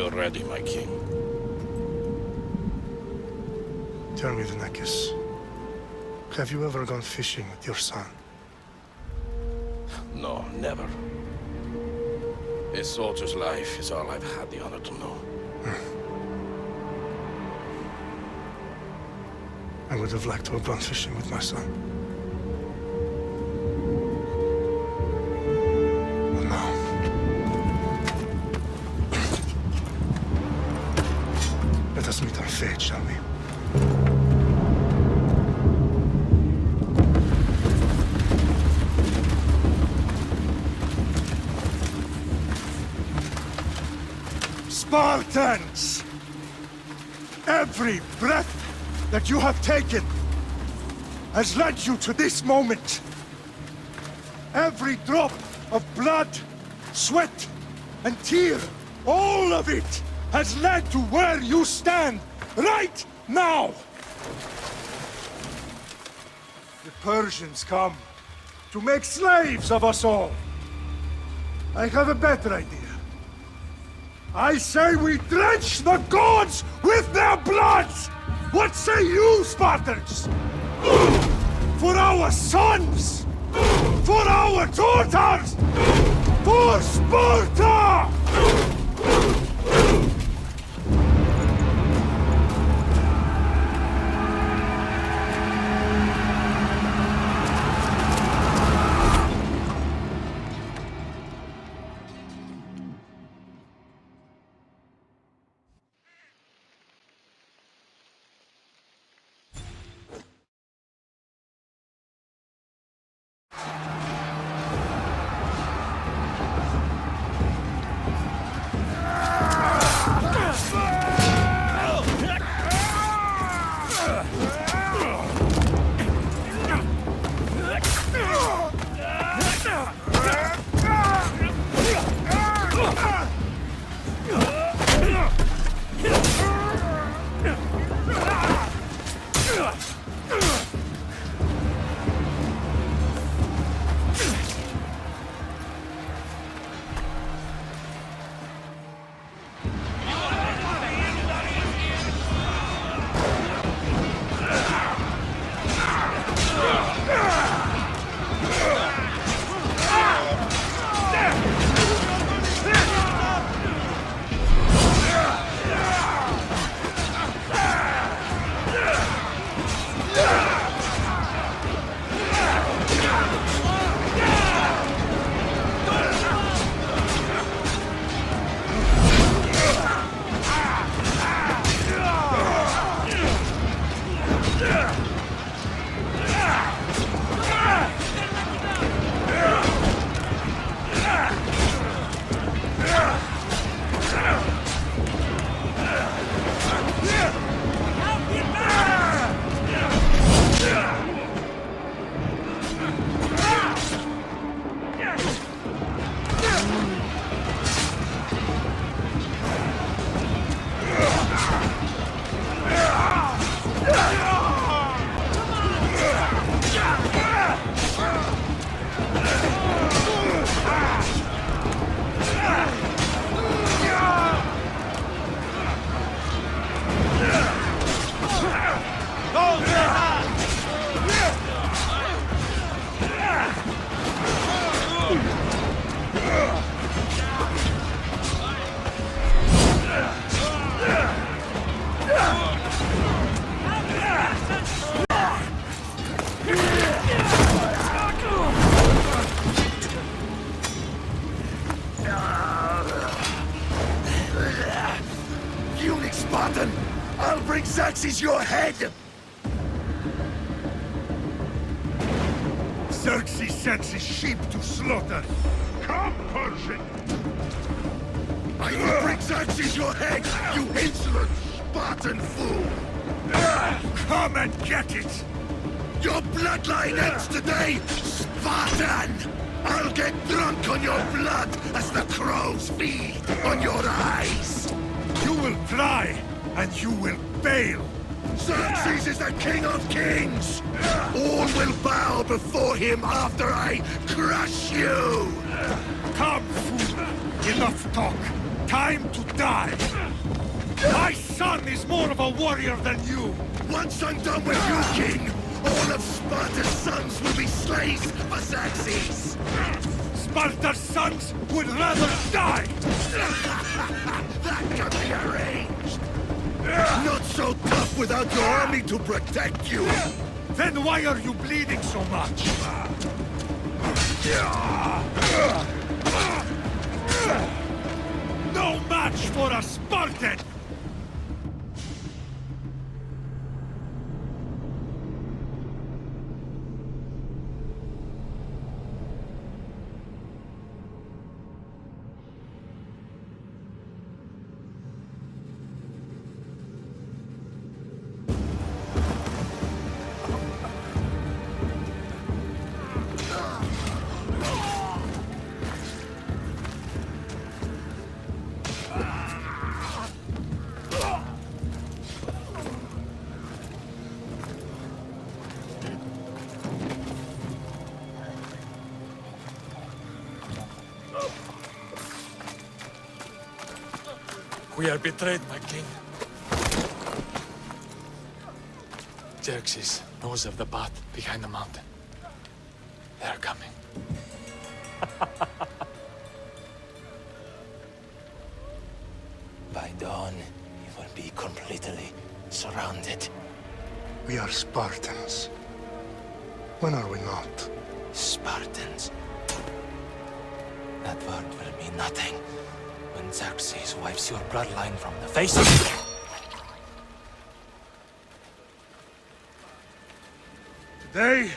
you're ready, my king. Tell me, Venekis, have you ever gone fishing with your son? No, never. A soldier's life is all I've had the honor to know. I would have liked to have gone fishing with my son. But no. Let us meet our fate, shall we? Spartans! Every breath that you have taken has led you to this moment. Every drop of blood, sweat, and tear, all of it has led to where you stand right now. The Persians come to make slaves of us all. I have a better idea. I say we drench the gods with their blood! What say you, Spartans? For our sons! For our daughters! For Sparta! Spartan! I'll bring Xerxes your head! Xerxes sends his sheep to slaughter. Come, Persian! I will bring Xerxes your head, you insolent Spartan fool! Come and get it! Your bloodline ends today, Spartan! I'll get drunk on your blood as the crows feed on your eyes! You will fly, and you will fail! Xerxes is the king of kings! All will bow before him after I crush you! Come, fool! Enough talk! time to die! My son is more of a warrior than you! Once I'm done with you, King, all of Sparta's sons will be slaves for Xerxes! Sparta's sons would rather die! That can be arranged! Not so tough without your army to protect you! Then why are you bleeding so much? No match for a Spartan! We are betrayed, my king. Xerxes knows of the path behind the mountain. They are coming. By dawn, you will be completely surrounded. We are Spartans. When are we not? Spartans. That word will mean nothing when Xerxes wipes your bloodline from the face of the earth. Today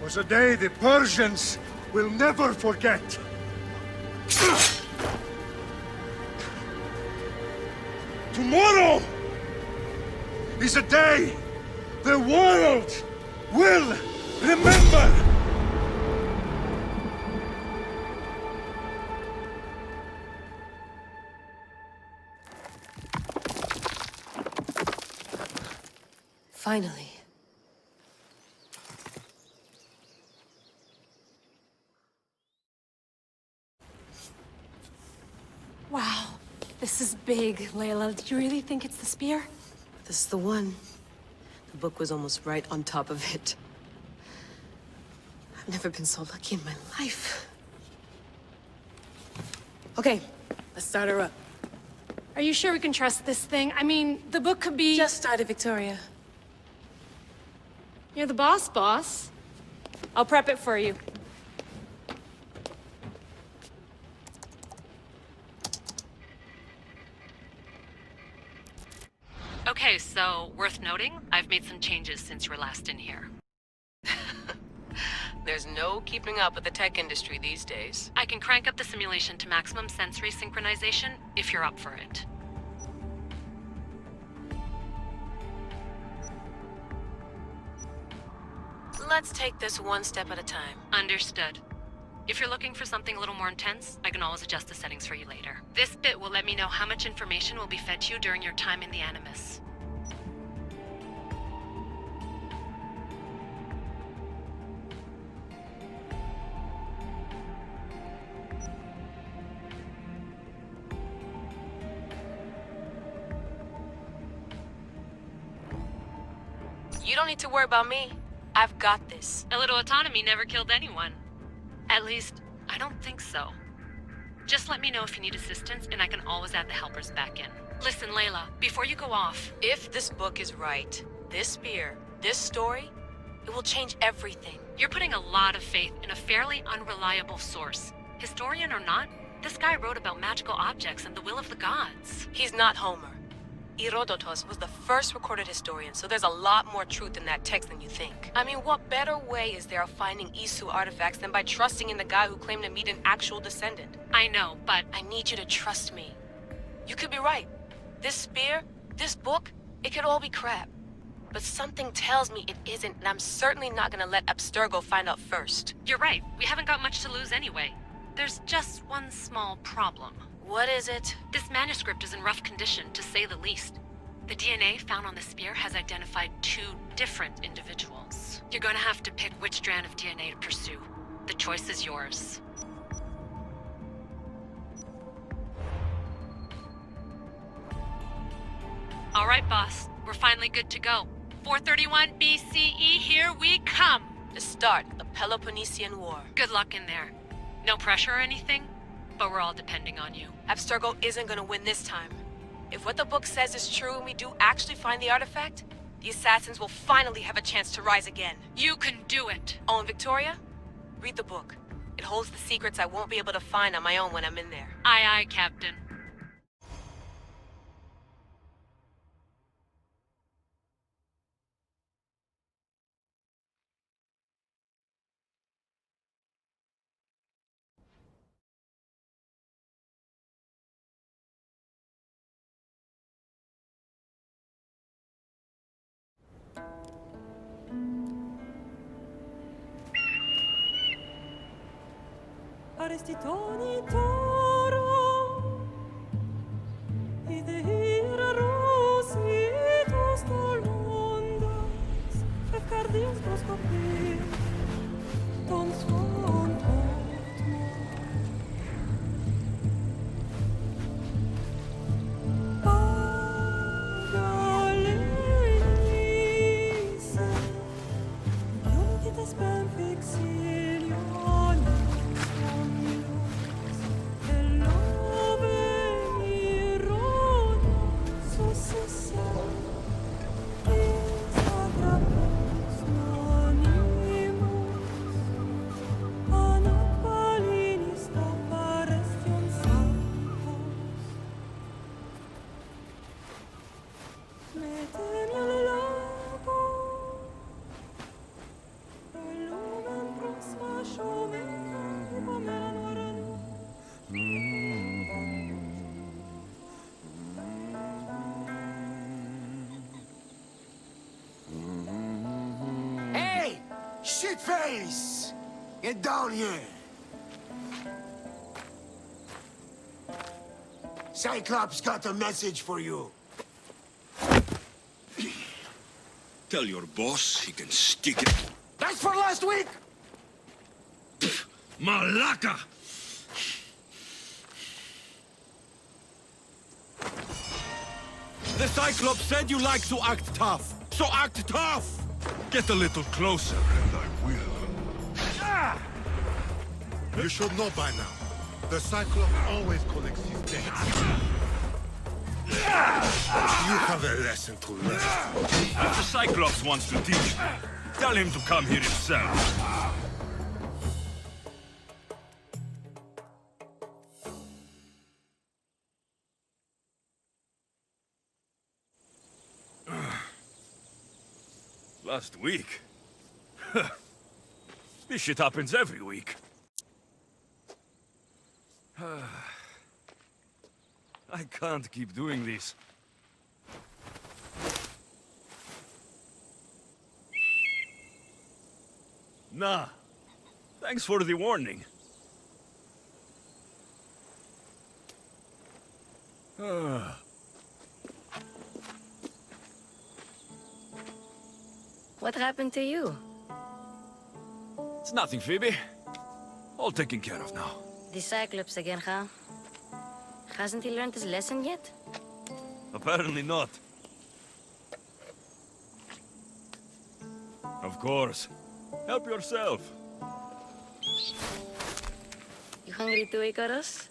was a day the Persians will never forget. Tomorrow is a day the world will remember. Finally. Wow, this is big, Layla. Do you really think it's the spear? This is the one. The book was almost right on top of it. I've never been so lucky in my life. Okay, let's start her up. Are you sure we can trust this thing? I mean, the book could be... Just started, Victoria. You're the boss. I'll prep it for you. Okay, so, worth noting, I've made some changes since you were last in here. There's no keeping up with the tech industry these days. I can crank up the simulation to maximum sensory synchronization, if you're up for it. Let's take this one step at a time. Understood. If you're looking for something a little more intense, I can always adjust the settings for you later. This bit will let me know how much information will be fed to you during your time in the Animus. You don't need to worry about me. I've got this. A little autonomy never killed anyone. At least, I don't think so. Just let me know if you need assistance, and I can always add the helpers back in. Listen, Layla, before you go off... If this book is right, this spear, this story, it will change everything. You're putting a lot of faith in a fairly unreliable source. Historian or not, this guy wrote about magical objects and the will of the gods. He's not Homer. Herodotus was the first recorded historian, so there's a lot more truth in that text than you think. I mean, what better way is there of finding Isu artifacts than by trusting in the guy who claimed to meet an actual descendant? I know, but... I need you to trust me. You could be right. This spear, this book, it could all be crap. But something tells me it isn't, and I'm certainly not gonna let Abstergo find out first. You're right. We haven't got much to lose anyway. There's just one small problem. What is it? This manuscript is in rough condition, to say the least. The DNA found on the spear has identified 2 different individuals. You're going to have to pick which strand of DNA to pursue. The choice is yours. All right, boss. We're finally good to go. 431 BCE, here we come! The start of the Peloponnesian War. Good luck in there. No pressure or anything, but we're all depending on you. Abstergo isn't gonna win this time. If what the book says is true and we do actually find the artifact, the assassins will finally have a chance to rise again. You can do it! Oh, and Victoria? Read the book. It holds the secrets I won't be able to find on my own when I'm in there. Aye, aye, Captain. Arrestitoni toro, idehira rositos tolmondas, fefcardius proscopir, ton son tortmo. Pagalenice, ionites ben fixilione. Hey! Shitface! Get down here! Cyclops got a message for you. Tell your boss he can stick it. That's for last week! Malaka! The Cyclops said you like to act tough, so act tough! Get a little closer, and I will. You should know by now. The Cyclops always collects his debts. You have a lesson to learn. If the Cyclops wants to teach me, tell him to come here himself. Last week? This shit happens every week. I can't keep doing this. Nah. Thanks for the warning. What happened to you? It's nothing, Phoebe. All taken care of now. The Cyclops again, huh? Hasn't he learned his lesson yet? Apparently not. Of course. Help yourself. You hungry too, Icarus?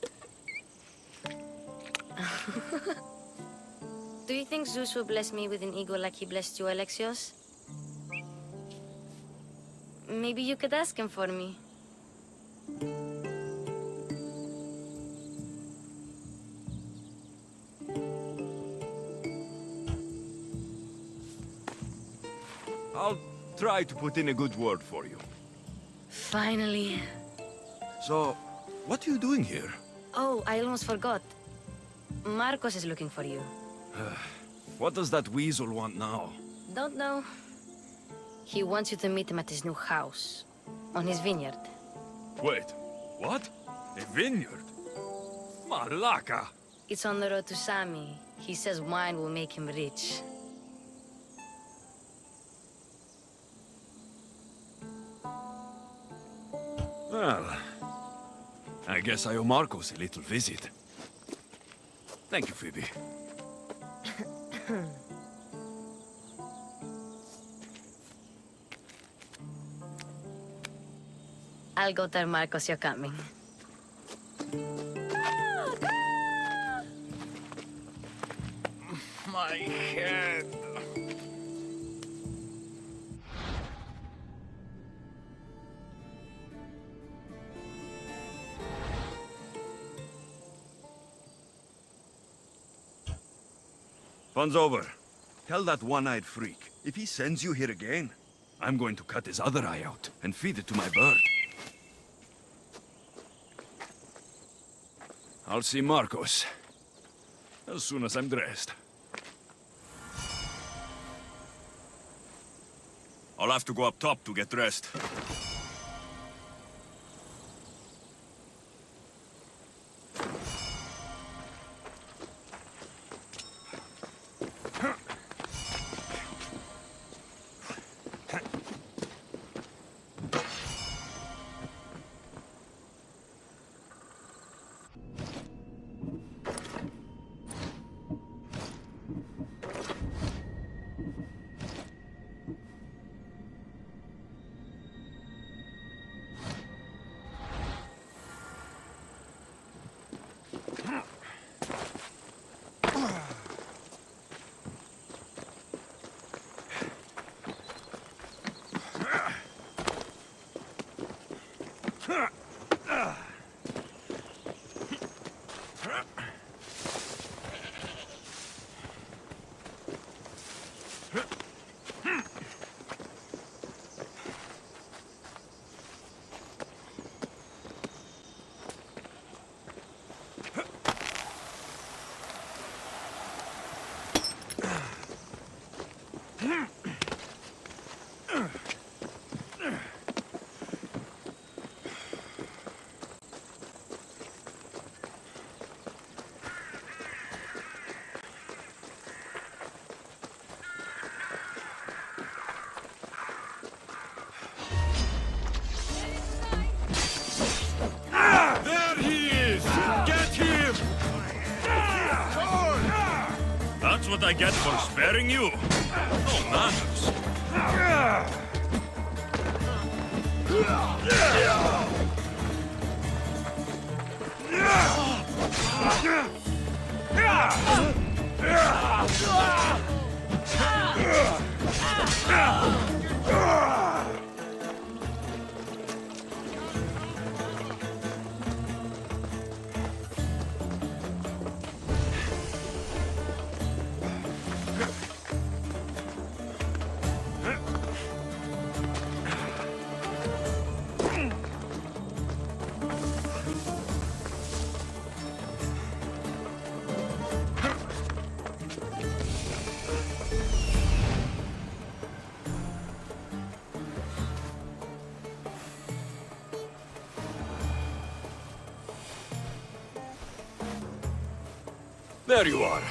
Do you think Zeus will bless me with an ego like he blessed you, Alexios? Maybe you could ask him for me. I'll try to put in a good word for you. Finally. So, what are you doing here? Oh, I almost forgot. Marcos is looking for you. What does that weasel want now? Don't know. He wants you to meet him at his new house. On his vineyard. Wait, what? A vineyard? Malaka! It's on the road to Sami. He says wine will make him rich. Well, I guess I owe Marcos a little visit. Thank you, Phoebe. I'll go tell Marcos you're coming. My head. Fun's over. Tell that one-eyed freak, if he sends you here again, I'm going to cut his other eye out and feed it to my bird. I'll see Marcos as soon as I'm dressed. I'll have to go up top to get dressed. There he is! Get him! That's what I get for sparing you. No manners. There you are.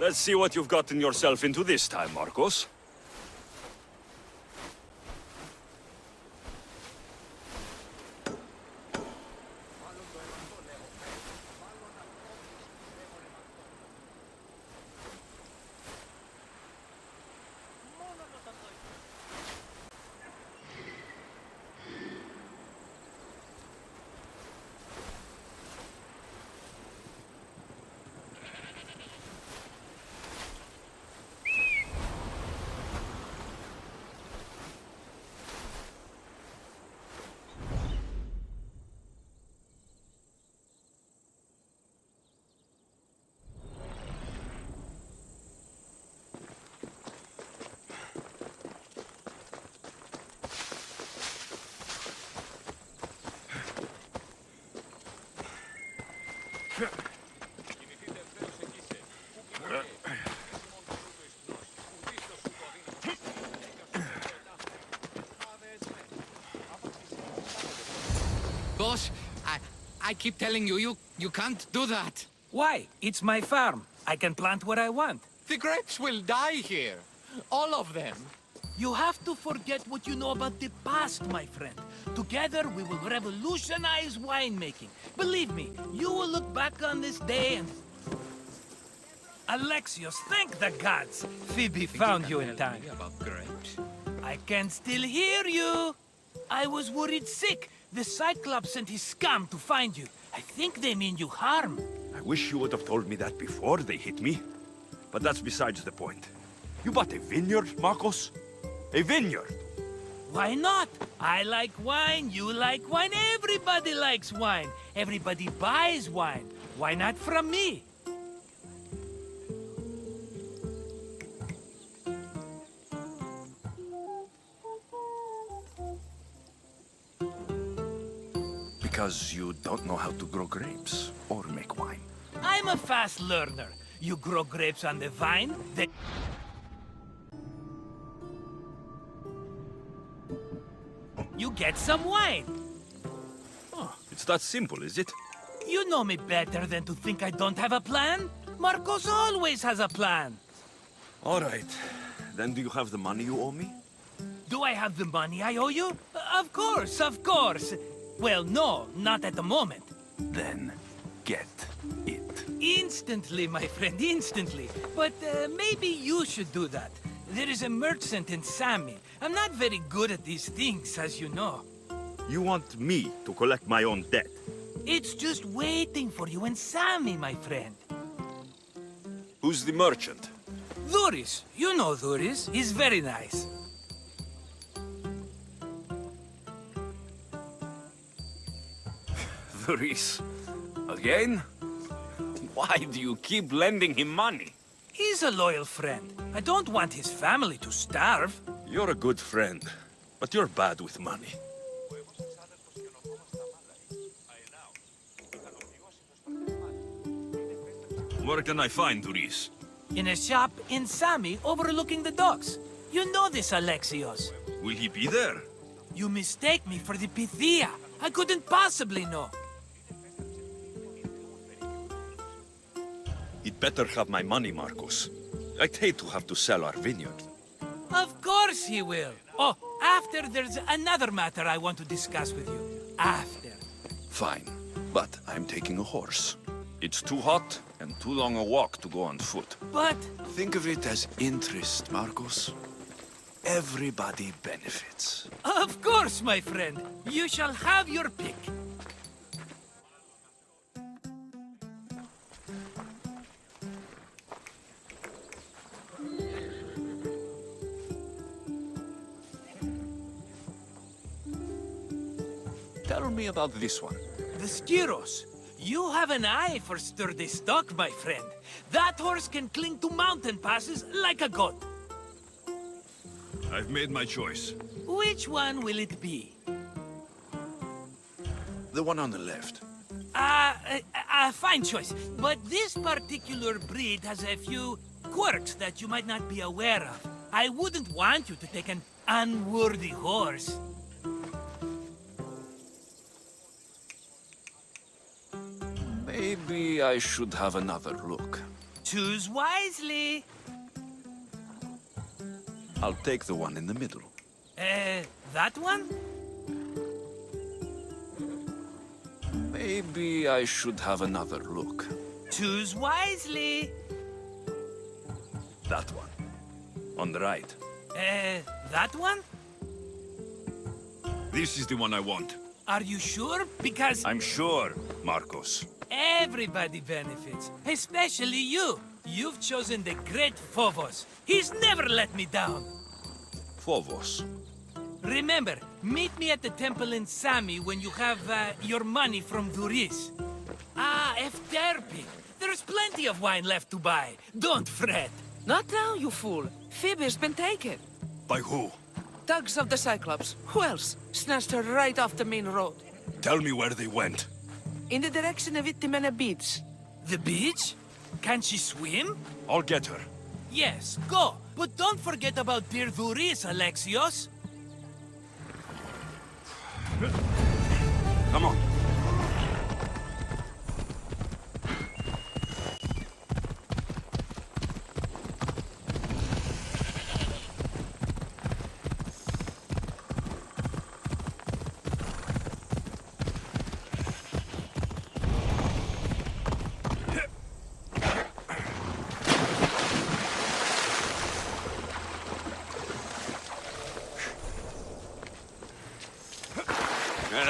Let's see what you've gotten yourself into this time, Marcos. Boss, I keep telling you, you can't do that. Why? It's my farm. I can plant what I want. The grapes will die here. All of them. You have to forget what you know about the past, my friend. Together, we will revolutionize winemaking. Believe me, you will look back on this day and... Alexios, thank the gods! Phoebe found you in time. About grapes? I can still hear you! I was worried sick. The Cyclops sent his scum to find you. I think they mean you harm. I wish you would have told me that before they hit me. But that's besides the point. You bought a vineyard, Marcos? A vineyard? Why not? I like wine, you like wine, everybody likes wine. Everybody buys wine. Why not from me? Because you don't know how to grow grapes or make wine. I'm a fast learner. You grow grapes on the vine, then... you get some wine. Oh, it's that simple, is it? You know me better than to think I don't have a plan. Marcos always has a plan. All right. Then do you have the money you owe me? Do I have the money I owe you? Of course, of course. Well, no, not at the moment. Then get it. Instantly, my friend, instantly. But maybe you should do that. There is a merchant in Sami. I'm not very good at these things, as you know. You want me to collect my own debt? It's just waiting for you in Sami, my friend. Who's the merchant? Dhuris. You know Dhuris. He's very nice. Dhuris? Again? Why do you keep lending him money? He's a loyal friend. I don't want his family to starve. You're a good friend, but you're bad with money. Where can I find Dhuris? In a shop in Sami overlooking the docks. You know this, Alexios. Will he be there? You mistake me for the Pythia. I couldn't possibly know. He'd better have my money, Marcos. I'd hate to have to sell our vineyard. Of course he will. Oh, after there's another matter I want to discuss with you. After. Fine, but I'm taking a horse. It's too hot and too long a walk to go on foot. But... think of it as interest, Marcos. Everybody benefits. Of course, my friend. You shall have your pick. Tell me about this one. The Skiros. You have an eye for sturdy stock, my friend. That horse can cling to mountain passes like a goat. I've made my choice. Which one will it be? The one on the left. Fine choice. But this particular breed has a few quirks that you might not be aware of. I wouldn't want you to take an unworthy horse. Maybe I should have another look. Choose wisely. I'll take the one in the middle. That one? Maybe I should have another look. Choose wisely. That one. On the right. That one? This is the one I want. Are you sure? Because... I'm sure, Marcos. everybody benefits. Especially you. You've chosen the great Phobos. He's never let me down. Phobos. Remember, meet me at the temple in Sami when you have your money from Dhuris. Ah, Efterpi. There's plenty of wine left to buy. Don't fret. Not now, you fool. Phoebe's been taken. By who? Thugs of the Cyclops. Who else? Snatched her right off the main road. Tell me where they went. In the direction of Itimena Beach. The beach? Can she swim? I'll get her. Yes, go. But don't forget about dear Dhuris, Alexios. Come on.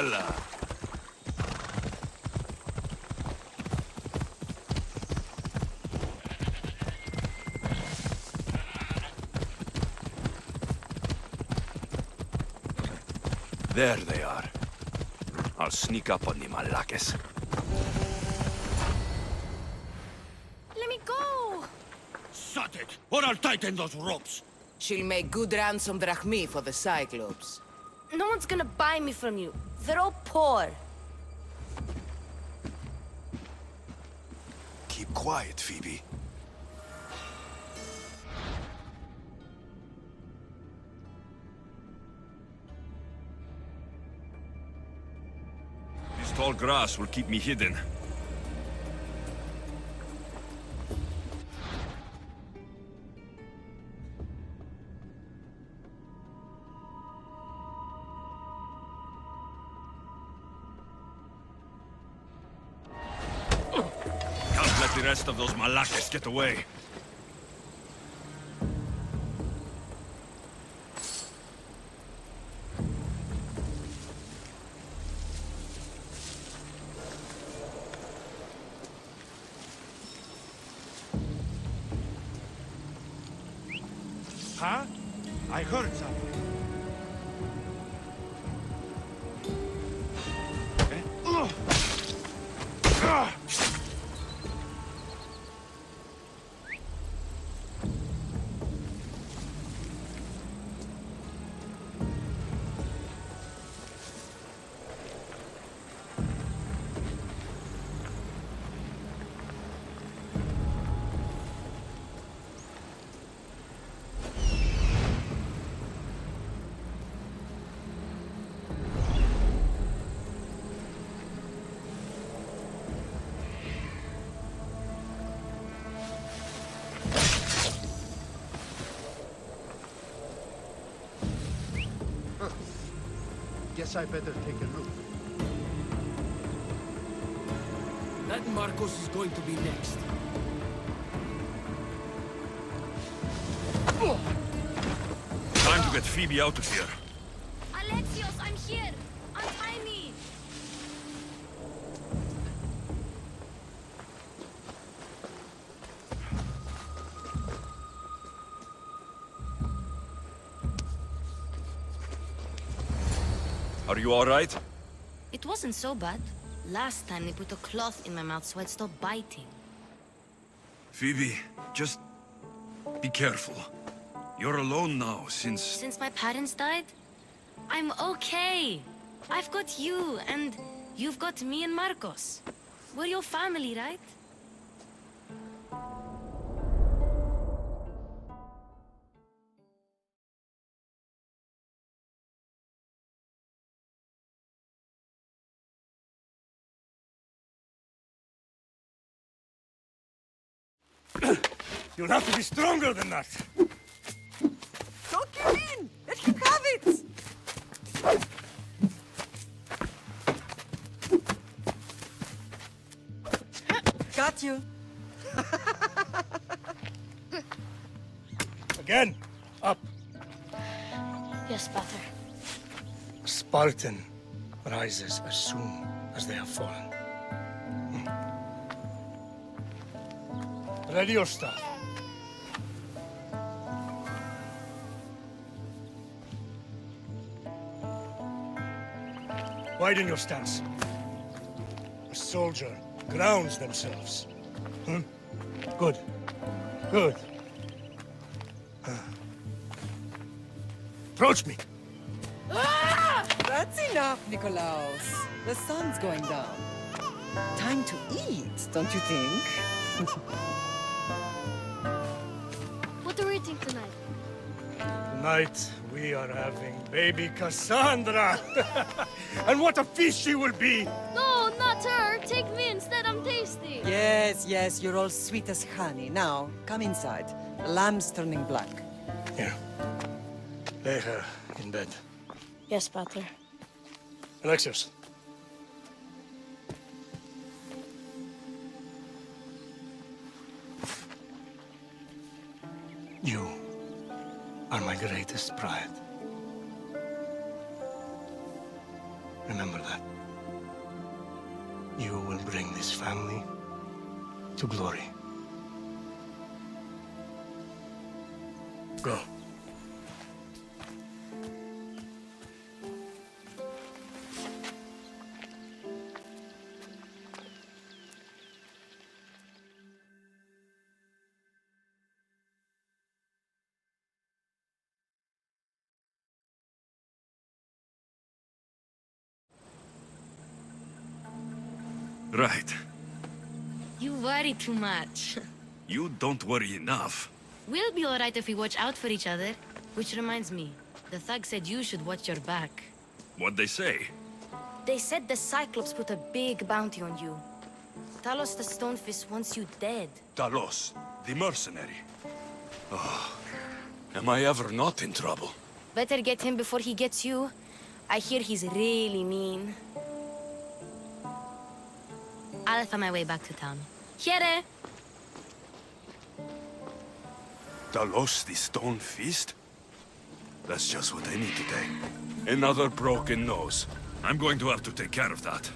fella. There they are. I'll sneak up on the Malakes. Let me go! Shut it, or I'll tighten those ropes. She'll make good ransom drachmi for the Cyclops. No one's gonna buy me from you. They're all poor. Keep quiet, Phoebe. This tall grass will keep me hidden. Can't let the rest of those Malakes get away. Huh? I heard something. Guess I better take a look. That Marcos is going to be next. Time to get Phoebe out of here. Alexios, I'm here! Untie me! Are you all right? It wasn't so bad. Last time they put a cloth in my mouth so I'd stop biting. Phoebe, just be careful. You're alone now since... Since my parents died? I'm okay. I've got you, and you've got me and Marcos. We're your family, right? You'll have to be stronger than that. Don't give in! Let him have it! Got you. Again, up. Yes, Pater. A Spartan rises as soon as they have fallen. Ready your stuff. Widen your stance. A soldier grounds themselves. Good. Good. Approach me. That's enough, Nikolaos. The sun's going down. Time to eat, don't you think? What are we eating tonight? Tonight, we are having baby Cassandra. And what a feast she will be! No, not her! Take me instead, I'm tasty! Yes, yes, you're all sweet as honey. Now, come inside. The lamb's turning black. Here. Lay her in bed. Yes, Pater. Alexios. You are my greatest pride. Remember that. You will bring this family to glory. Go. Right. You worry too much. You don't worry enough. We'll be alright if we watch out for each other. Which reminds me, the thug said you should watch your back. What'd they say? They said the Cyclops put a big bounty on you. Talos the Stonefist wants you dead. Talos, the mercenary. Oh, am I ever not in trouble? Better get him before he gets you. I hear he's really mean. I'll find my way back to town. Here! Talos, the stone fist? That's just what I need today. Another broken nose. I'm going to have to take care of that.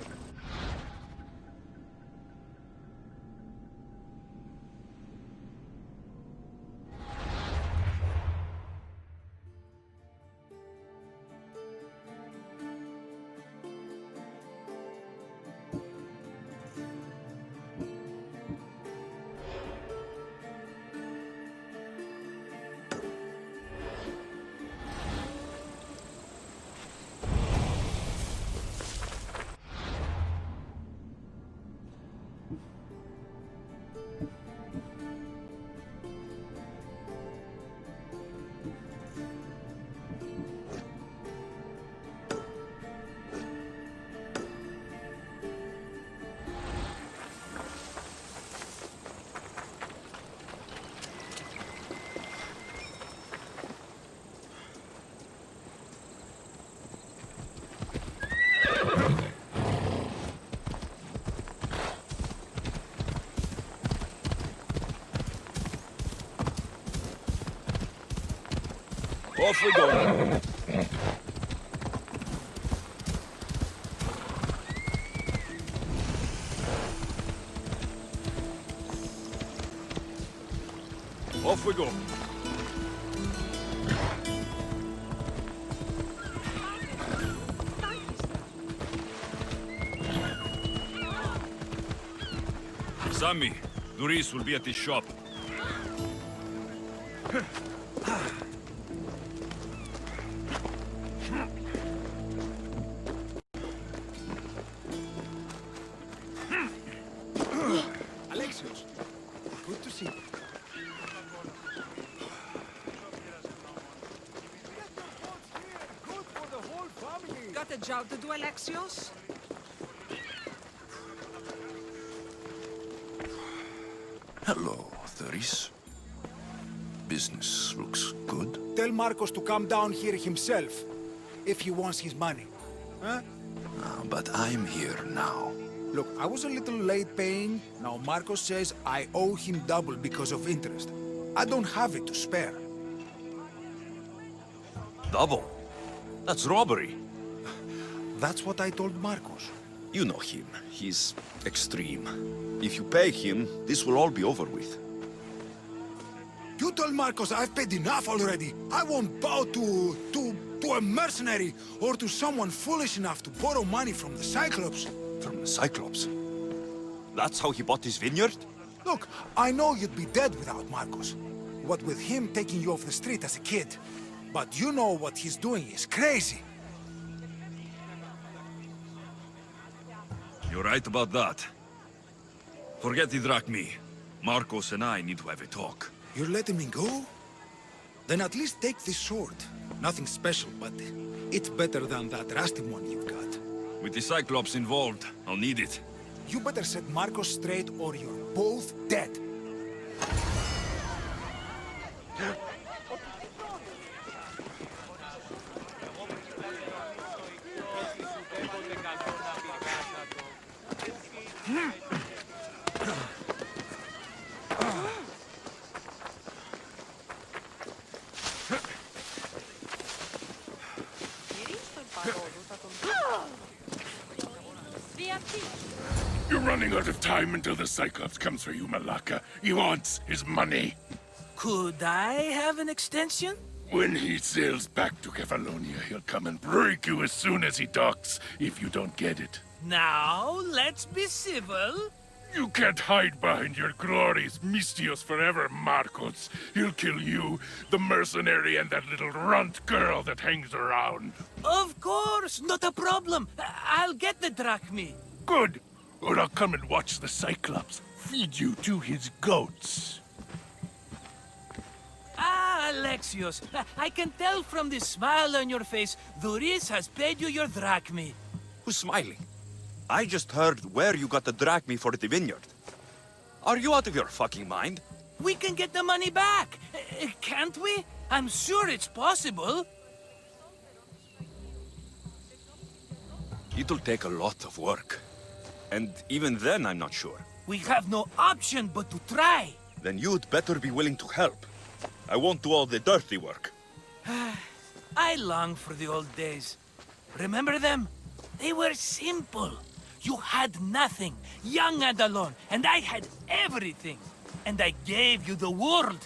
Off we go. Off we go. Sammy, Doris will be at his shop. Alexios, good to see you. Got a job to do, Alexios? Hello, Doris. Business looks good. Tell Marcos to come down here himself, if he wants his money. Huh? But I'm here now. Look, I was a little late paying. Now Marcos says I owe him double because of interest. I don't have it to spare. Double? That's robbery. That's what I told Marcos. You know him. He's extreme. If you pay him, this will all be over with. You told Marcos I've paid enough already. I won't bow to a mercenary or to someone foolish enough to borrow money from the Cyclops. From the Cyclops? That's how he bought his vineyard? Look, I know you'd be dead without Marcos. What with him taking you off the street as a kid. But you know what he's doing is crazy. You're right about that. Forget the Drachmi. Marcos and I need to have a talk. You're letting me go? Then at least take this sword. Nothing special, but it's better than that rusty one you've got. With the Cyclops involved, I'll need it. You better set Marcos straight or you're both dead. You're running out of time until the Cyclops comes for you, Malaka. He wants his money. Could I have an extension? When he sails back to Kefalonia, he'll come and break you as soon as he docks, if you don't get it. Now, let's be civil. You can't hide behind your glories, Mistios forever, Marcos. He'll kill you, the mercenary, and that little runt girl that hangs around. Of course, not a problem. I'll get the drachmi. Good. Or I'll come and watch the Cyclops feed you to his goats. Ah, Alexios, I can tell from the smile on your face, Duris has paid you your drachmi. Who's smiling? I just heard where you got the drachmi for the vineyard. Are you out of your fucking mind? We can get the money back, can't we? I'm sure it's possible. It'll take a lot of work. And even then, I'm not sure. We have no option but to try. Then you'd better be willing to help. I won't do all the dirty work. I long for the old days. Remember them? They were simple. You had nothing, young and alone, and I had everything. And I gave you the world,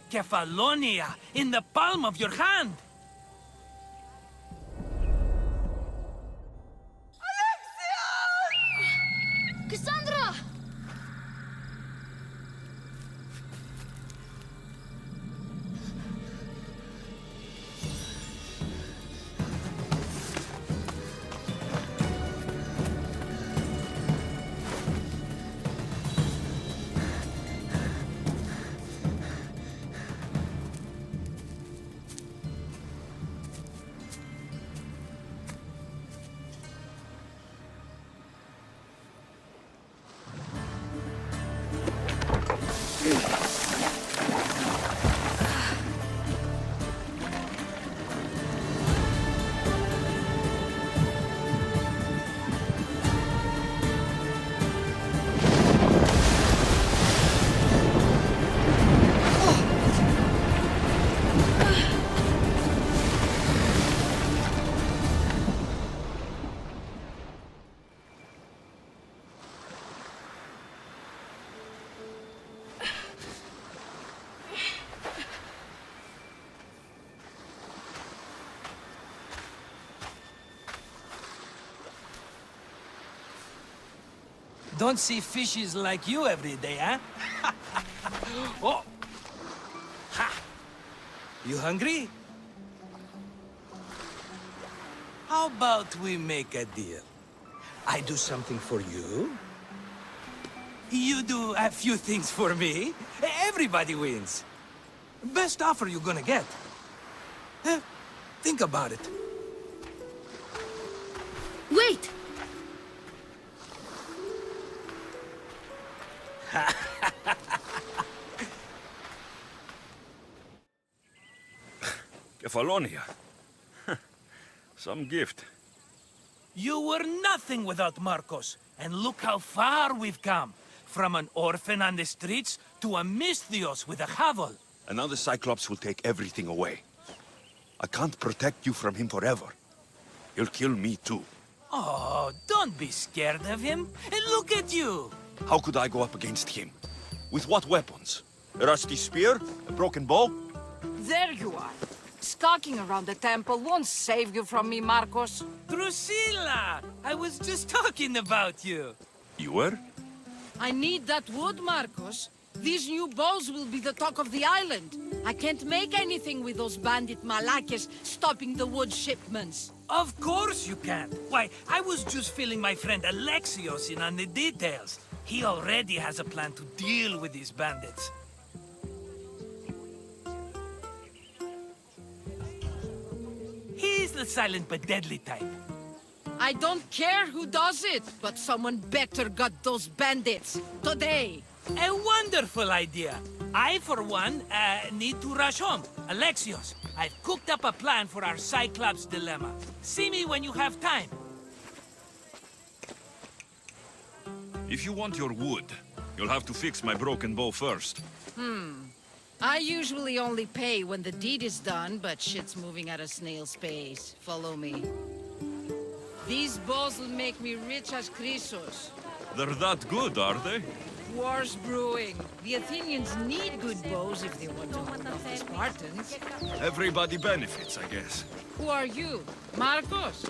Kefalonia, in the palm of your hand. Cassandra! Don't see fishes like you every day, huh? Oh! Ha! You hungry? How about we make a deal? I do something for you. You do a few things for me. Everybody wins. Best offer you're gonna get. Think about it. Wait! Kefalonia. Some gift. You were nothing without Marcos, and look how far we've come. From an orphan on the streets to a Mistios with a hovel. And now the Cyclops will take everything away. I can't protect you from him forever. He'll kill me too. Oh, don't be scared of him. And look at you. How could I go up against him? With what weapons? A rusty spear? A broken bow? There you are. Stalking around the temple won't save you from me, Marcos. Drusilla! I was just talking about you. You were? I need that wood, Marcos. These new bows will be the talk of the island. I can't make anything with those bandit malakes stopping the wood shipments. Of course you can't. Why, I was just filling my friend Alexios in on the details. He already has a plan to deal with these bandits. He's the silent but deadly type. I don't care who does it, but someone better got those bandits. Today. A wonderful idea. I, for one, need to rush home. Alexios, I've cooked up a plan for our Cyclops dilemma. See me when you have time. If you want your wood, you'll have to fix my broken bow first. I usually only pay when the deed is done, but shit's moving at a snail's pace. Follow me. These bows will make me rich as Chrysos. They're that good, are they? War's brewing. The Athenians need good bows if they want to hold off the Spartans. Everybody benefits, I guess. Who are you? Marcos?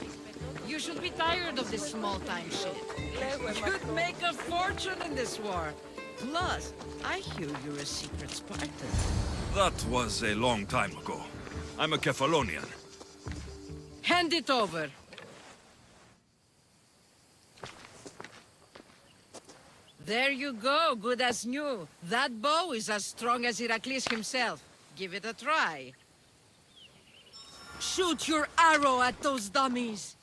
You should be tired of this small-time shit. You'd make a fortune in this war. Plus, I hear you're a secret Spartan. That was a long time ago. I'm a Kephalonian. Hand it over. There you go, good as new. That bow is as strong as Heracles himself. Give it a try. Shoot your arrow at those dummies.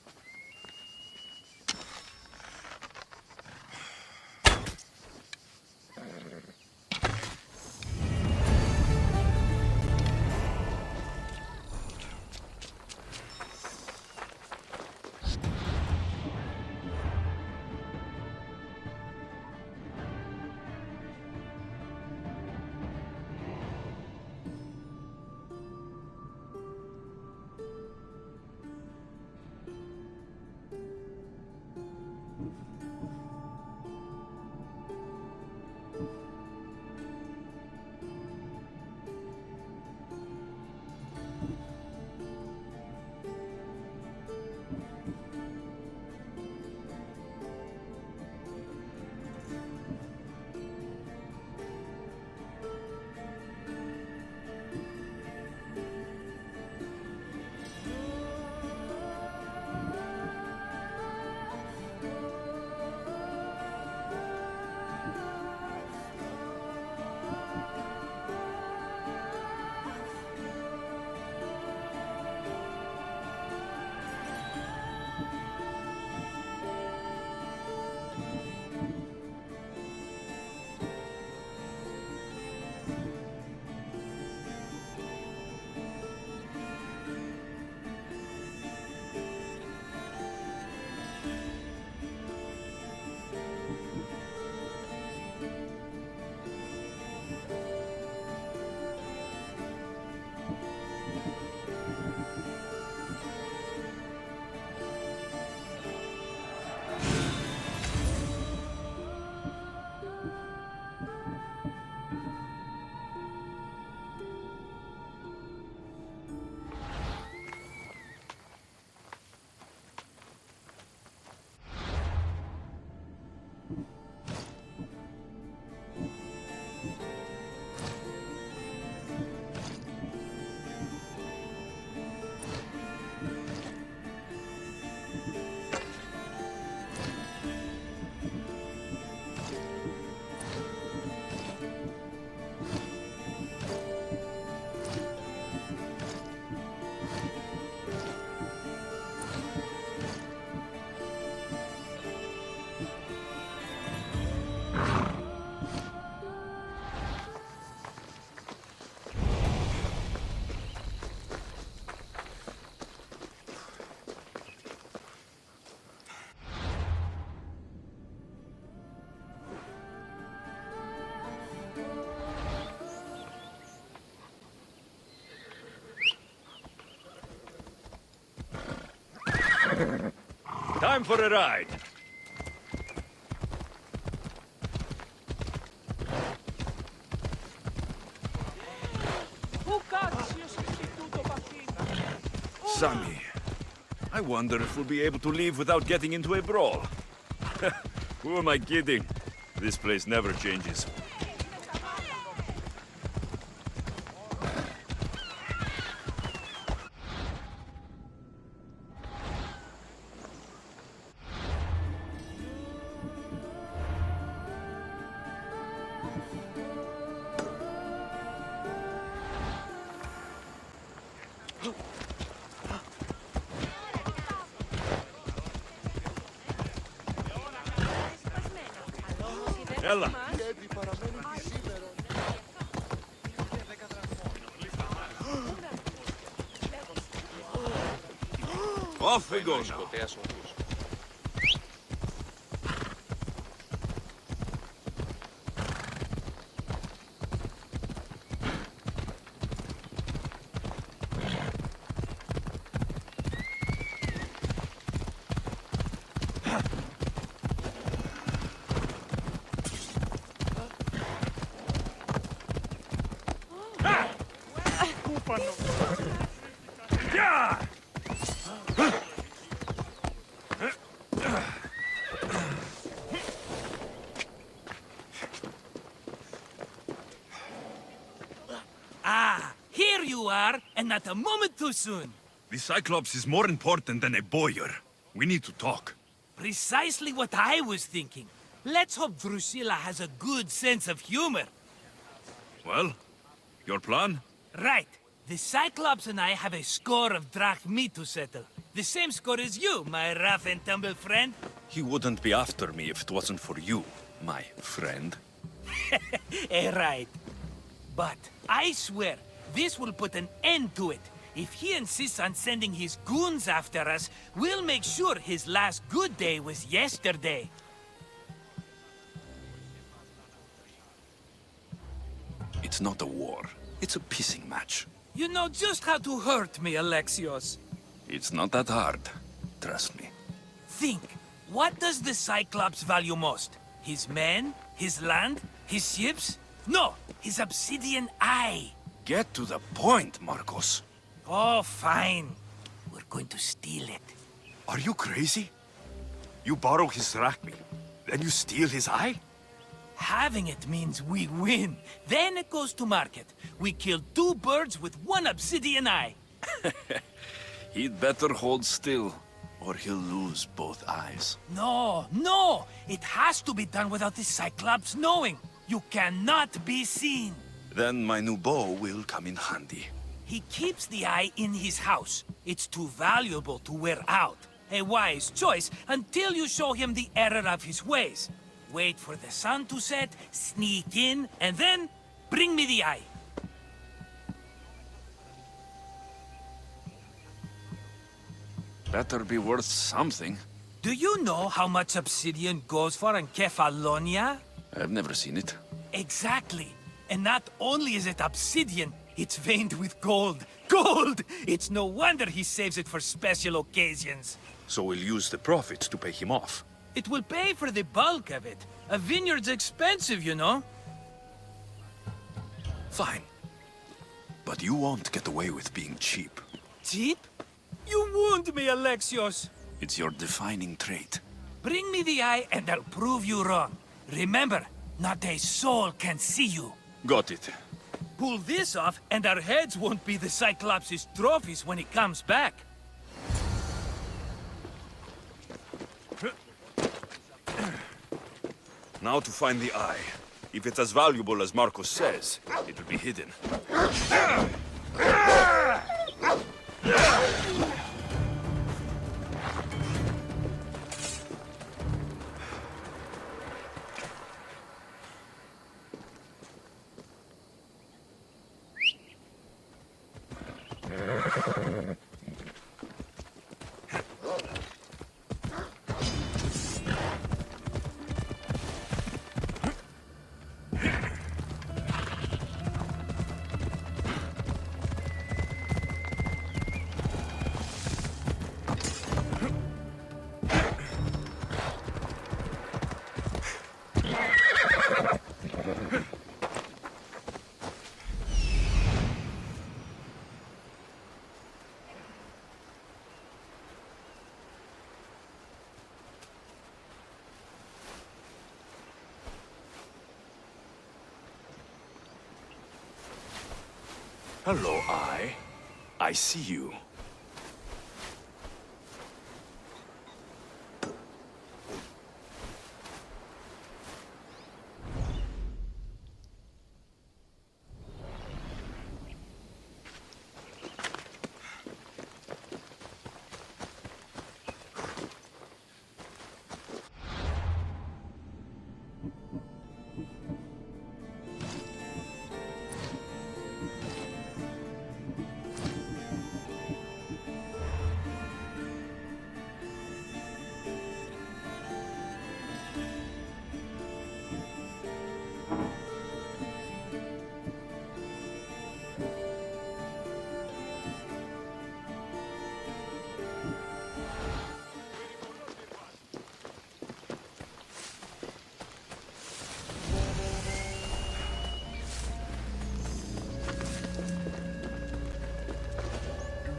Time for a ride. Sammy, I wonder if we'll be able to leave without getting into a brawl. Who am I kidding? This place never changes. Ella. Off we go now. you are, and not a moment too soon. The Cyclops is more important than a boyar. We need to talk. Precisely what I was thinking. Let's hope Drusilla has a good sense of humor. Well, your plan? Right. The Cyclops and I have a score of drachmi to settle. The same score as you, my rough and tumble friend. He wouldn't be after me if it wasn't for you, my friend. Right. But I swear, this will put an end to it. If he insists on sending his goons after us, we'll make sure his last good day was yesterday. It's not a war. It's a pissing match. You know just how to hurt me, Alexios. It's not that hard. Trust me. Think. What does the Cyclops value most? His men? His land? His ships? No! His obsidian eye! Get to the point, Marcos. Oh, fine. We're going to steal it. Are you crazy? You borrow his drachmi, then you steal his eye? Having it means we win. Then it goes to market. We kill 2 birds with 1 obsidian eye. He'd better hold still, or he'll lose both eyes. No, no! It has to be done without the Cyclops knowing. You cannot be seen. Then my new bow will come in handy. He keeps the eye in his house. It's too valuable to wear out. A wise choice until you show him the error of his ways. Wait for the sun to set, sneak in, and then bring me the eye. Better be worth something. Do you know how much obsidian goes for in Kefalonia? I've never seen it. Exactly. And not only is it obsidian, it's veined with gold. Gold! It's no wonder he saves it for special occasions. So we'll use the profits to pay him off. It will pay for the bulk of it. A vineyard's expensive, you know. Fine. But you won't get away with being cheap. Cheap? You wound me, Alexios. It's your defining trait. Bring me the eye and I'll prove you wrong. Remember, not a soul can see you. Got it. Pull this off and our heads won't be the Cyclops' trophies when he comes back. Now to find the eye. If it's as valuable as Marcos says, it will be hidden. Hello, Eye. I see you.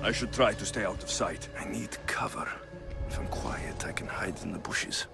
I should try to stay out of sight. I need cover. If I'm quiet, I can hide in the bushes.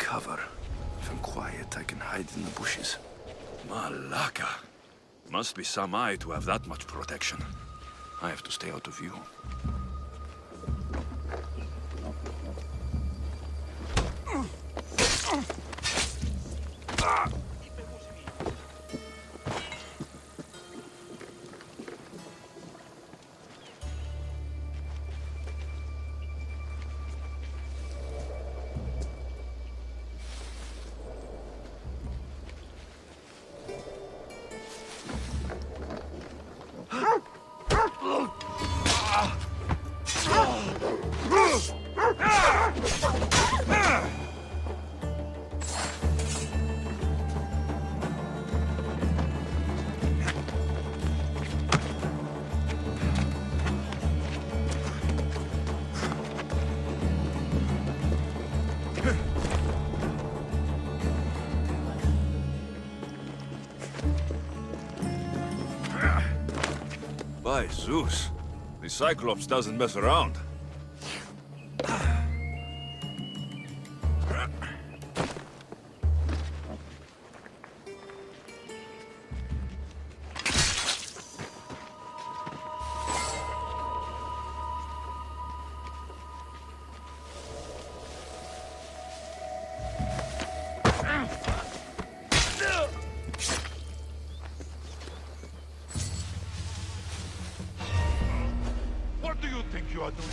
cover. If I'm quiet, I can hide in the bushes. Malaka! Must be some eye to have that much protection. I have to stay out of view. By Zeus, the Cyclops doesn't mess around. What do you think you are doing?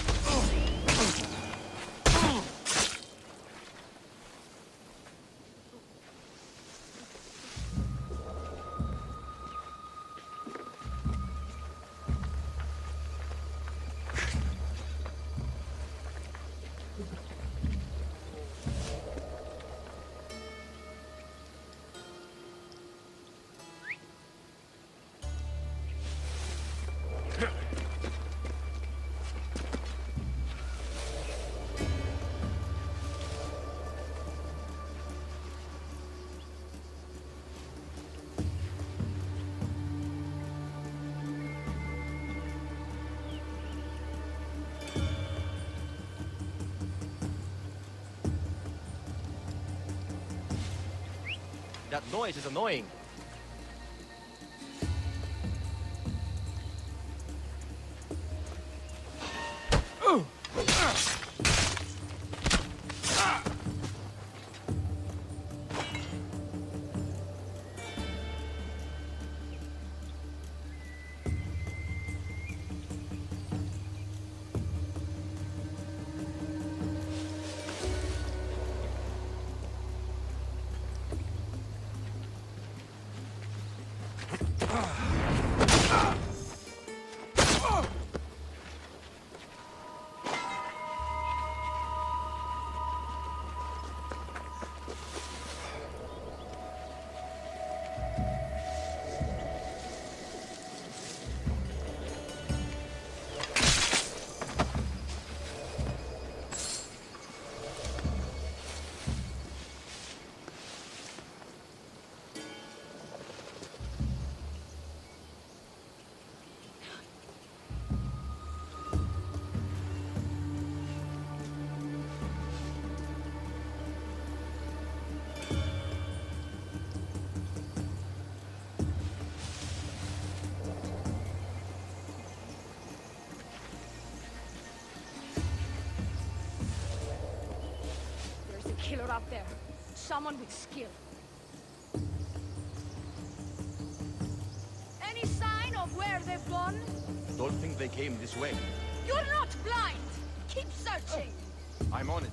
That noise is annoying. There's a killer out there. Someone with skill. Any sign of where they've gone? Don't think they came this way. You're not blind! Keep searching! I'm on it.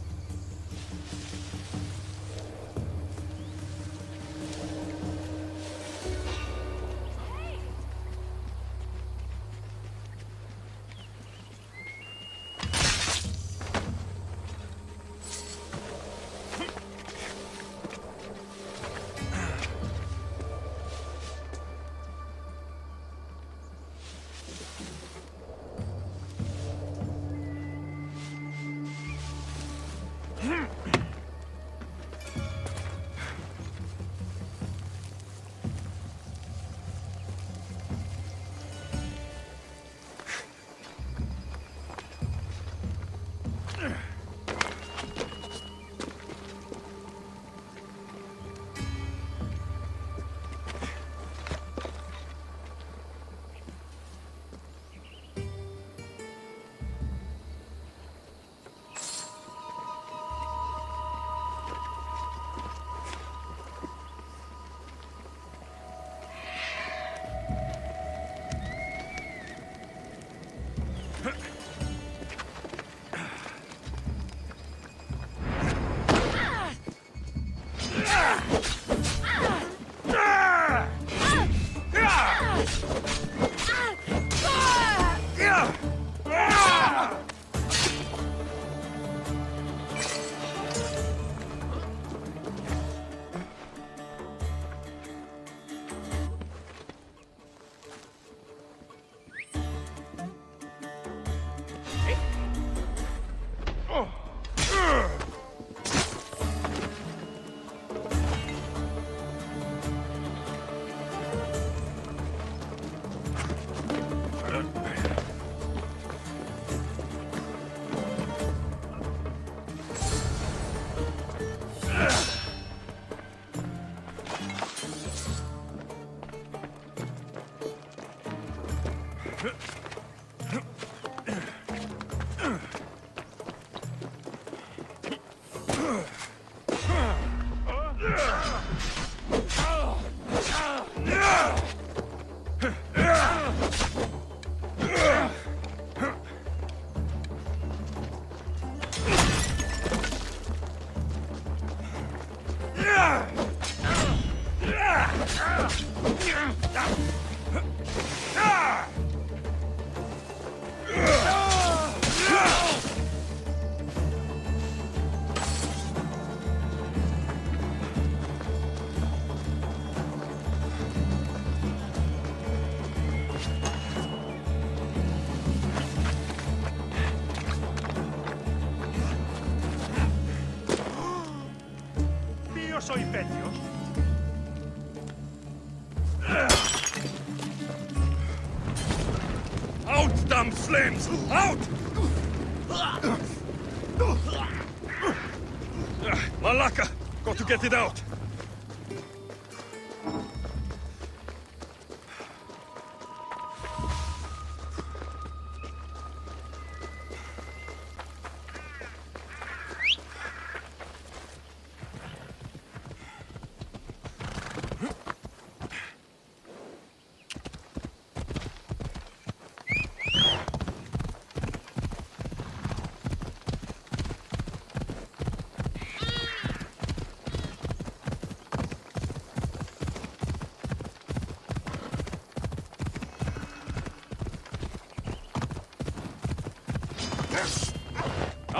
Soy Pelios. Out, damn flames! Out! Malaka! Got to get it out!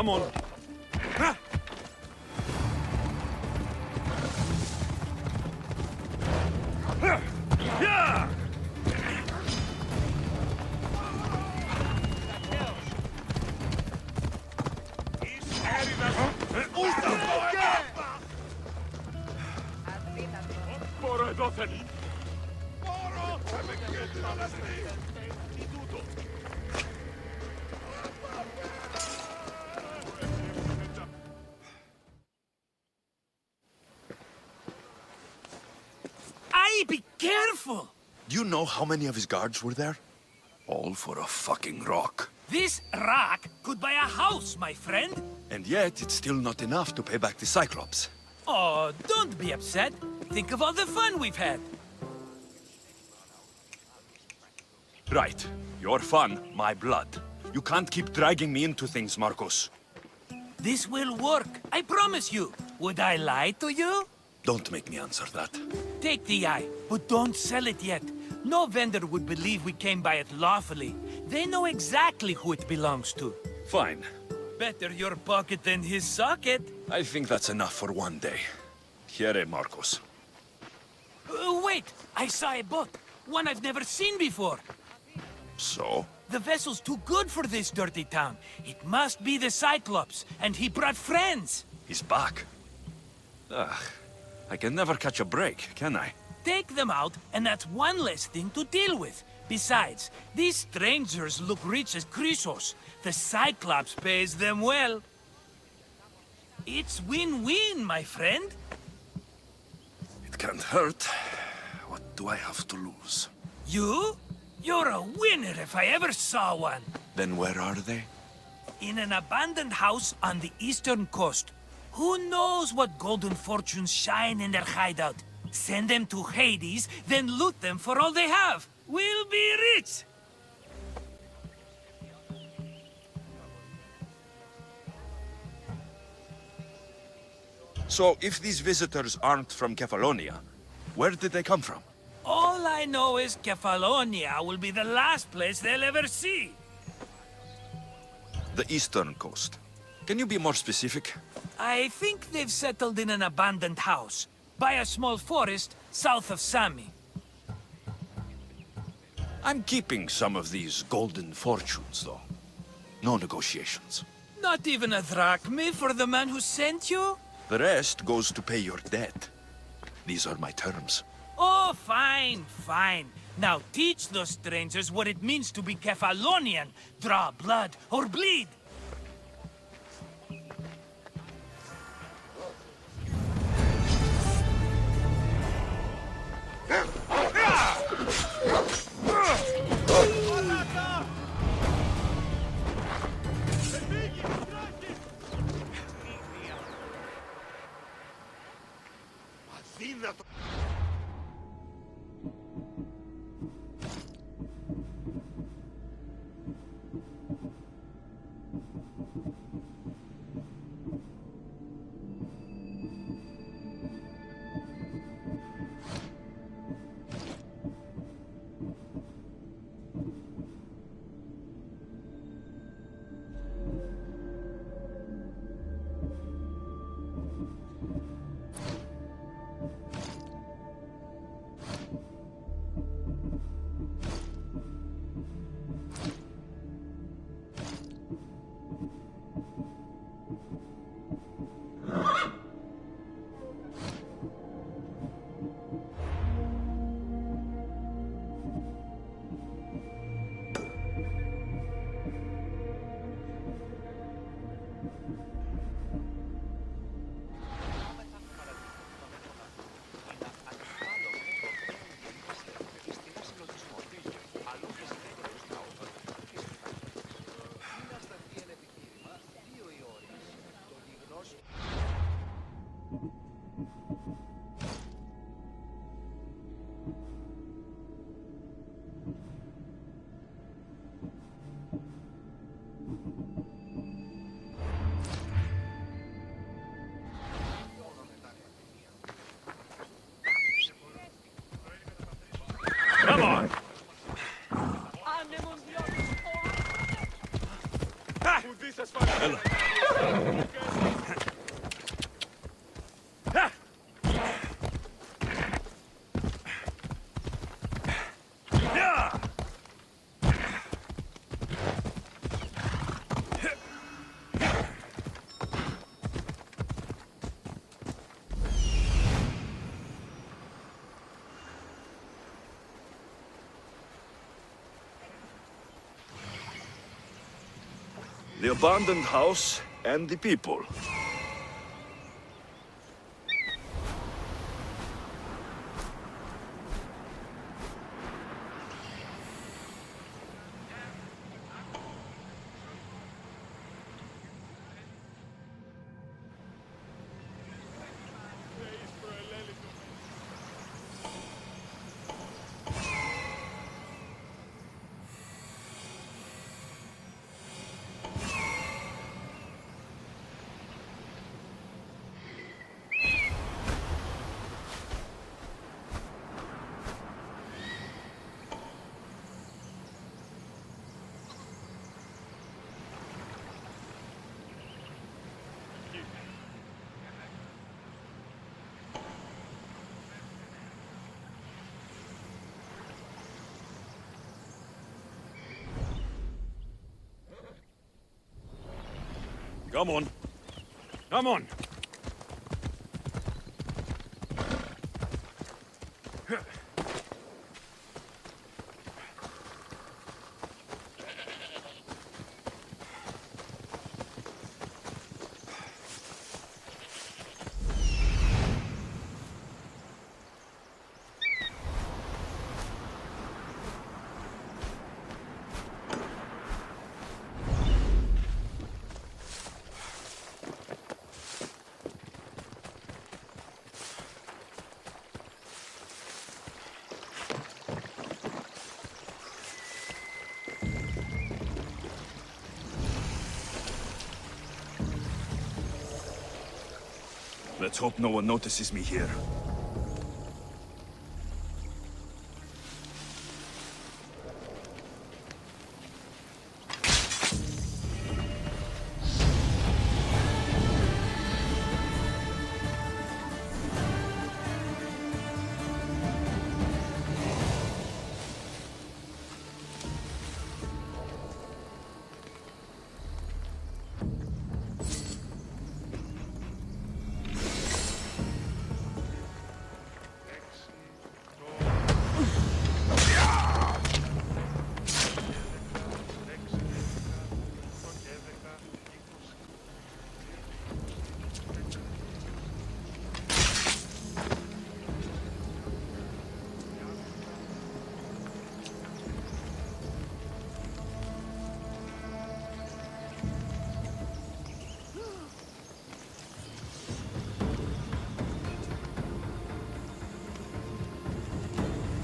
Come on. Be careful! Do you know how many of his guards were there? All for a fucking rock. This rock could buy a house, my friend. And yet, it's still not enough to pay back the Cyclops. Oh, don't be upset. Think of all the fun we've had. Right. Your fun, my blood. You can't keep dragging me into things, Marcos. This will work, I promise you. Would I lie to you? Don't make me answer that. Take the eye, but don't sell it yet. No vendor would believe we came by it lawfully. They know exactly who it belongs to. Fine. Better your pocket than his socket. I think that's enough for one day. Here, Marcos. Wait! I saw a boat. One I've never seen before. So? The vessel's too good for this dirty town. It must be the Cyclops, and he brought friends. He's back. Ugh. I can never catch a break, can I? Take them out, and that's one less thing to deal with. Besides, these strangers look rich as Chrysos. The Cyclops pays them well. It's win-win, my friend. It can't hurt. What do I have to lose? You? You're a winner if I ever saw one. Then where are they? In an abandoned house on the eastern coast. Who knows what golden fortunes shine in their hideout? Send them to Hades, then loot them for all they have. We'll be rich! So, if these visitors aren't from Kefalonia, where did they come from? All I know is Kefalonia will be the last place they'll ever see. The eastern coast. Can you be more specific? I think they've settled in an abandoned house, by a small forest south of Sami. I'm keeping some of these golden fortunes, though. No negotiations. Not even a drachme for the man who sent you? The rest goes to pay your debt. These are my terms. Oh, fine, fine. Now teach those strangers what it means to be Kefalonian. Draw blood or bleed. The abandoned house and the people. Come on. Come on. Let's hope no one notices me here.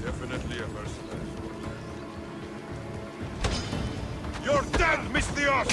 Definitely a mercenary. You're dead, Mistios!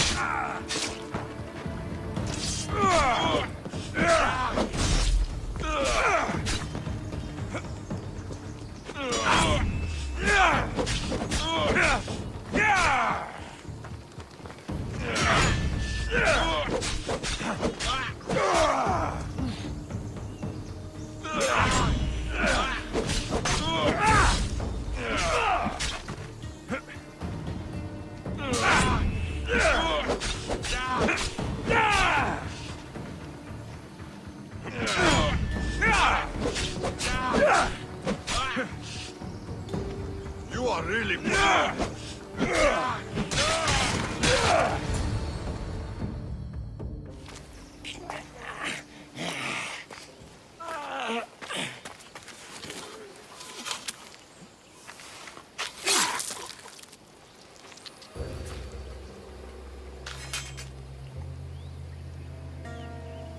You are really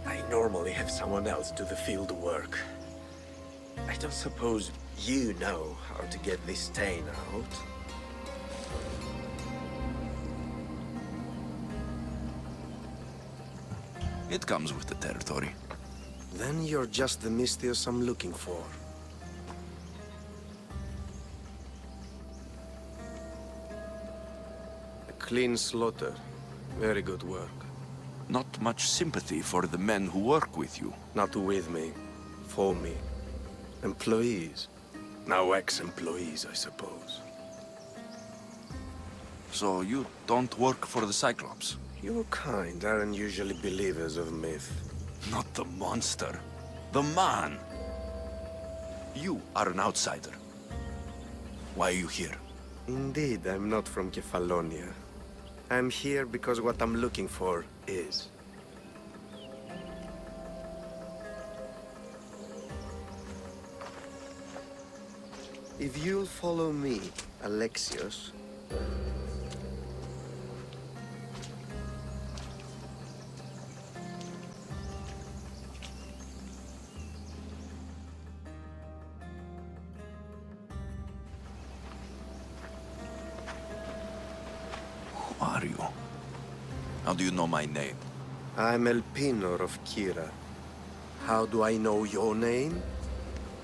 I normally have someone else do the field work. I don't suppose you know how to get this stain out? It comes with the territory. Then you're just the Mistios I'm looking for. A clean slaughter. Very good work. Not much sympathy for the men who work with you. Not with me. For me. Employees. Now ex-employees, I suppose. So you don't work for the Cyclops? Your kind aren't usually believers of myth. Not the monster. The man. You are an outsider. Why are you here? Indeed, I'm not from Kefalonia. I'm here because what I'm looking for is. If you'll follow me, Alexios... Who are you? How do you know my name? I'm Elpinor of Kira. How do I know your name?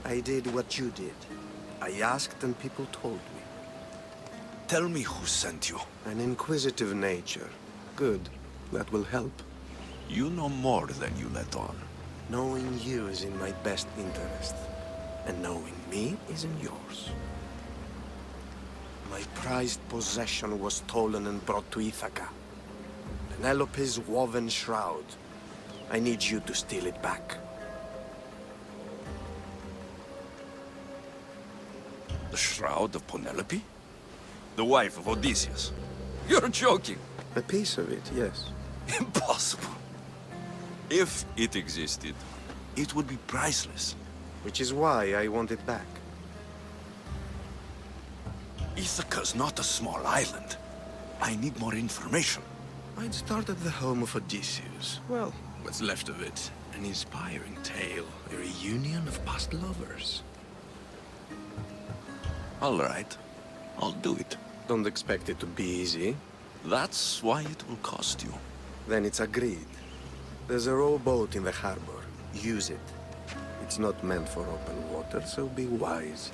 I did what you did. I asked and people told me. Tell me who sent you. An inquisitive nature. Good. That will help. You know more than you let on. Knowing you is in my best interest. And knowing me is in yours. My prized possession was stolen and brought to Ithaca. Penelope's woven shroud. I need you to steal it back. The shroud of Penelope? The wife of Odysseus? You're joking! A piece of it, yes. Impossible. If it existed, it would be priceless. Which is why I want it back. Ithaca's not a small island. I need more information. I'd start at the home of Odysseus. Well, what's left of it. An inspiring tale. A reunion of past lovers. All right. I'll do it. Don't expect it to be easy. That's why it will cost you. Then it's agreed. There's a rowboat in the harbor. Use it. It's not meant for open water, so be wise.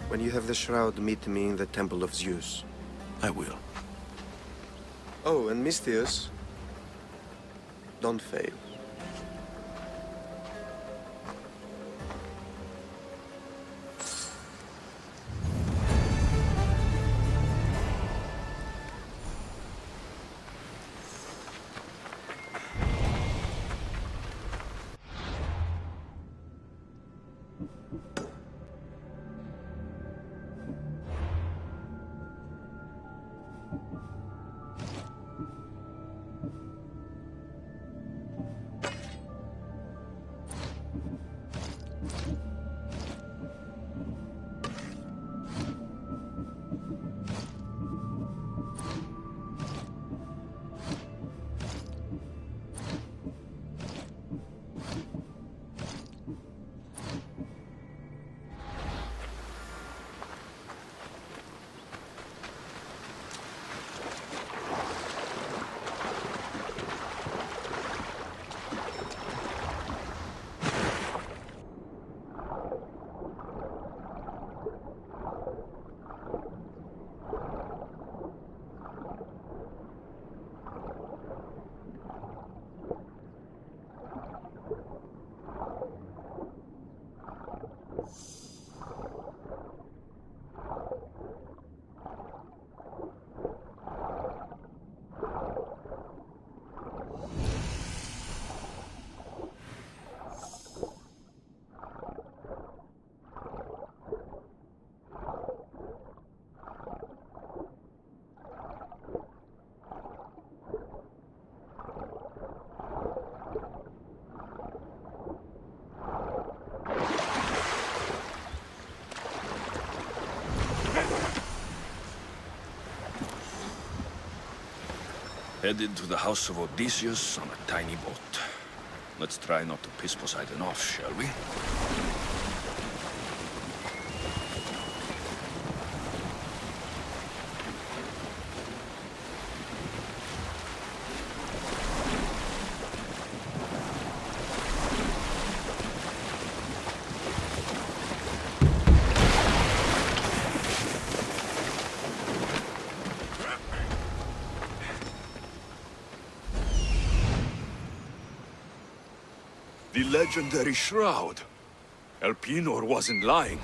When you have the shroud, meet me in the Temple of Zeus. I will. Oh, and Misthios, don't fail. Headed to the house of Odysseus on a tiny boat. Let's try not to piss Poseidon off, shall we? The legendary shroud. Elpinor wasn't lying.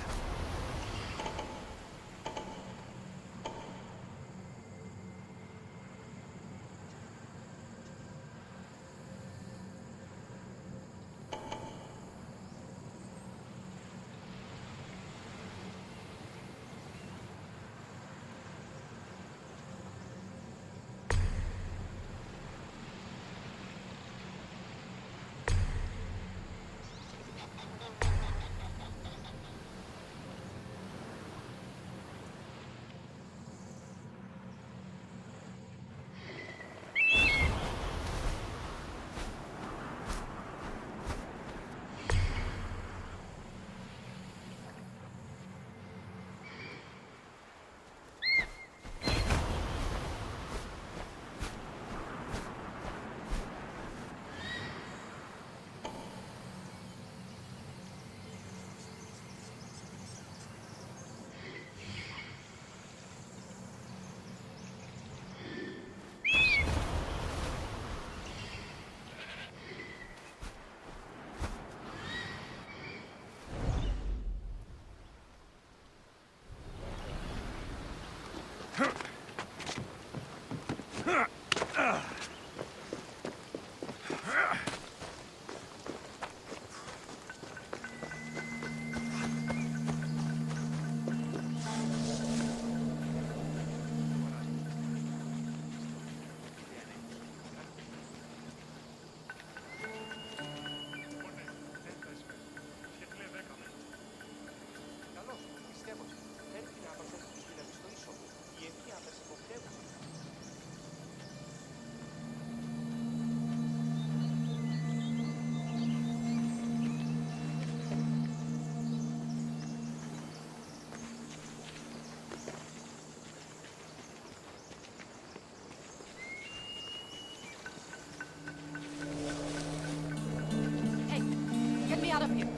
Get me out of here.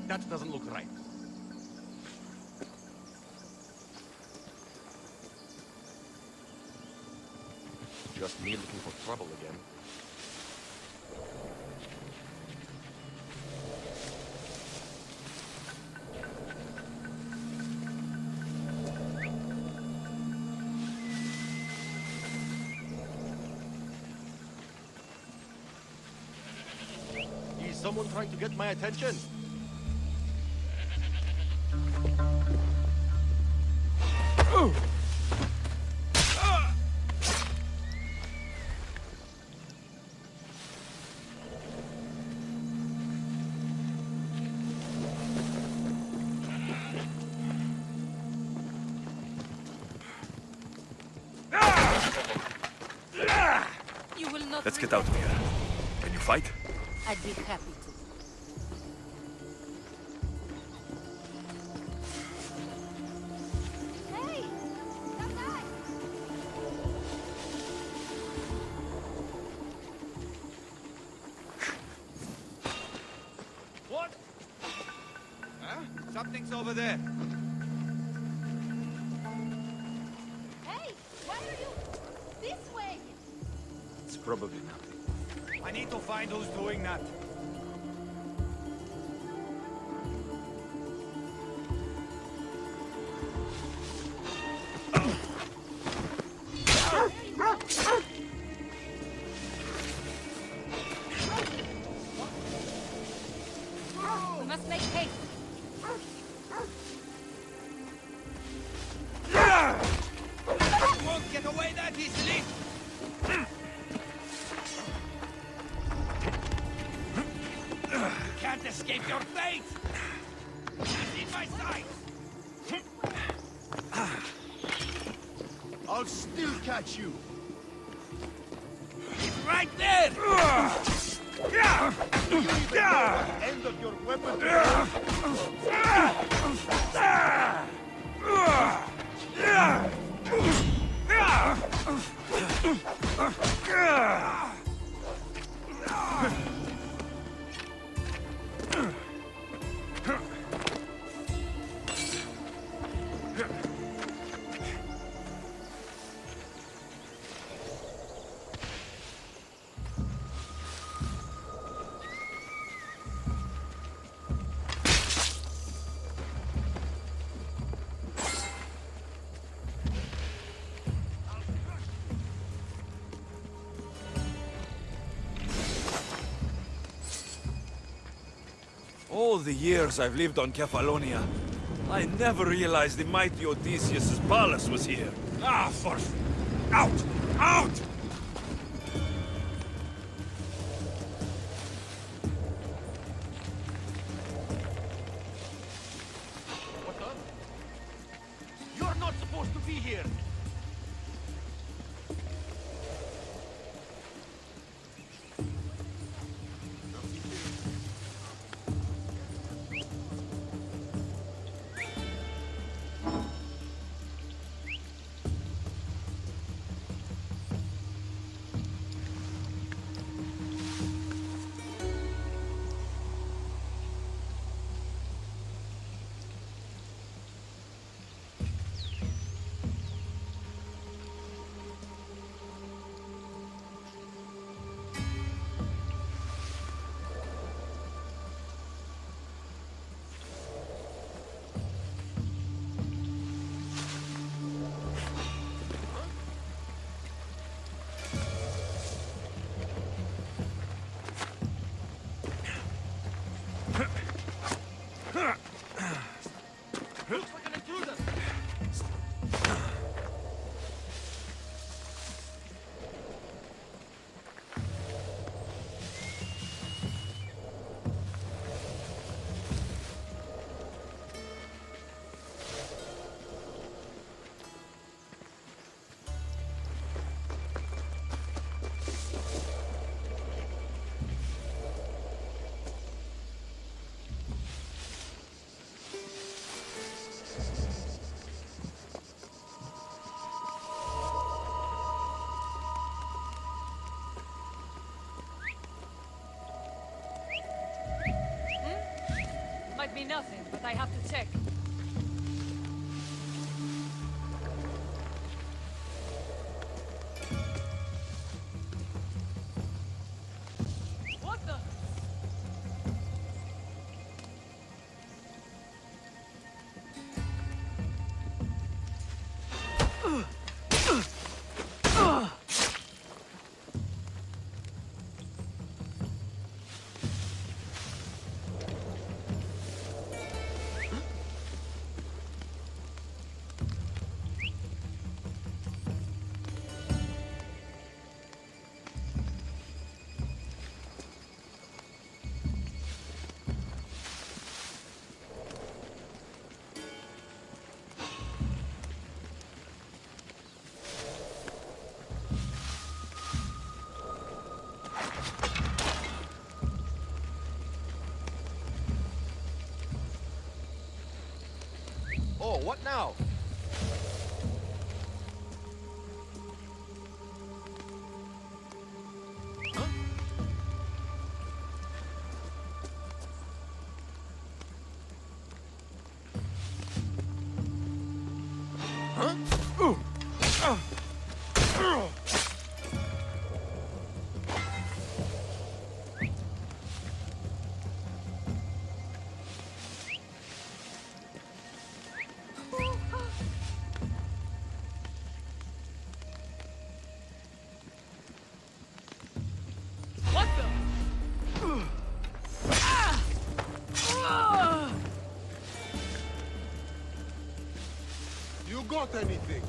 That doesn't look right. Just me looking for trouble again. Is someone trying to get my attention? You will not. Let's get out of here. Can you fight? I'd be happy to. Hey! Come back! What? Huh? Something's over there. Hey! Why are you... this way? It's probably nothing. I need to find who's doing that. We must make haste. You won't get away that easily. You can't escape your fate! In my sight! I'll still catch you! He's right there! Do you even know what end of your weapon All the years I've lived on Kefalonia, I never realized the mighty Odysseus' palace was here. Ah, out! Out! What the? You're not supposed to be here! Looks like an intruder! Might be nothing, but I have to check. What the? Oh, what now? You got anything?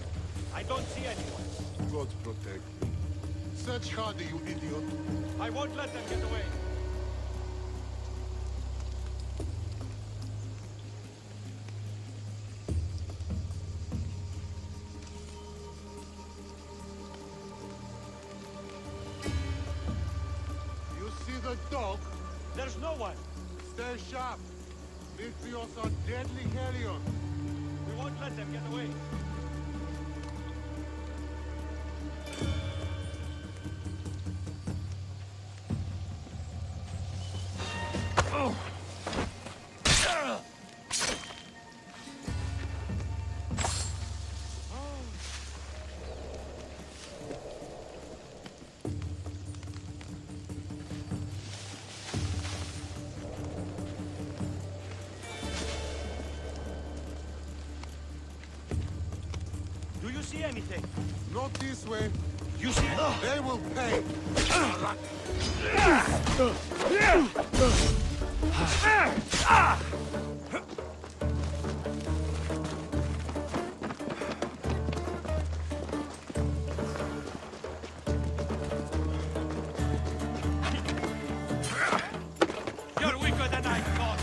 I don't see anyone. God protect me. Search harder, you idiot. I won't let them get away. You see the dog? There's no one. Stay sharp. Mithrios are deadly carrion. We won't let them get away. Do you see anything? Not this way. You see? They will pay.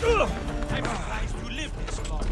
I'm surprised you live this long.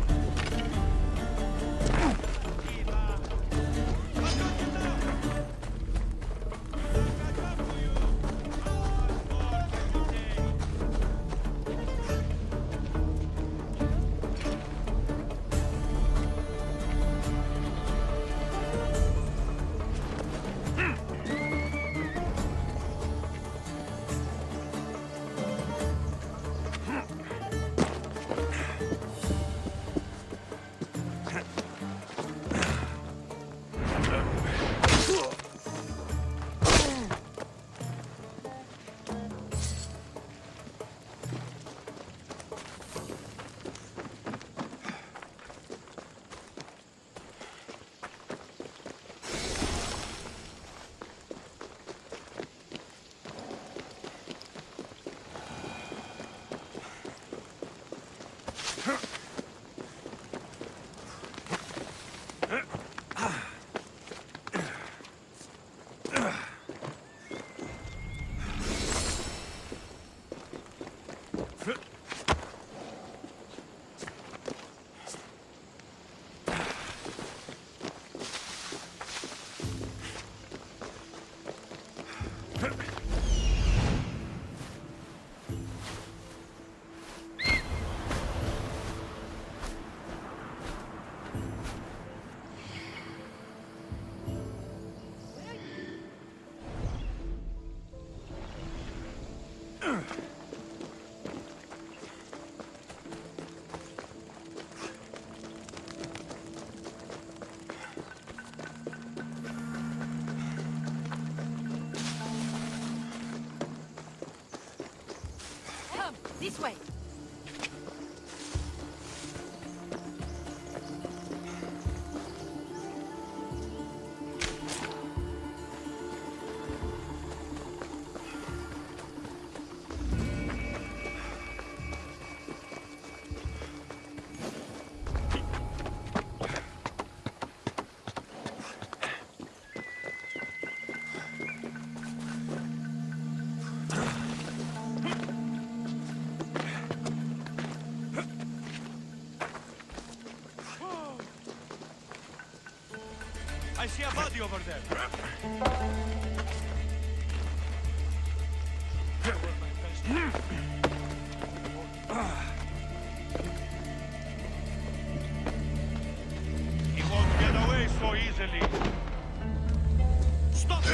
This way. I see a body over there. He won't get away so easily. Stop!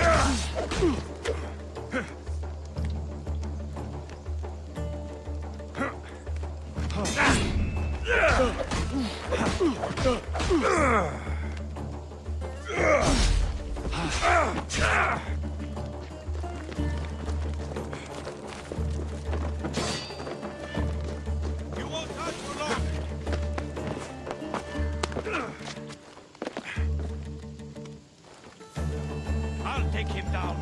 I'll take him down.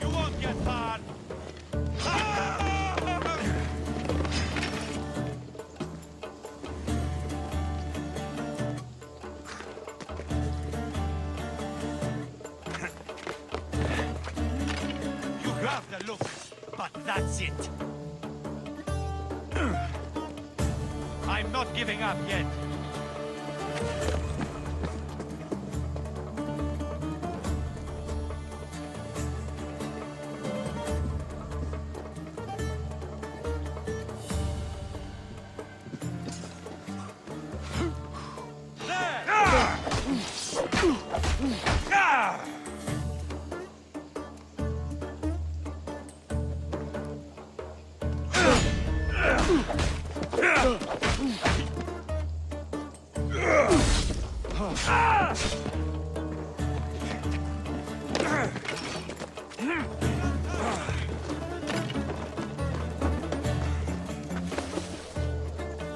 You won't get far. You have the look, but that's it. not giving up yet.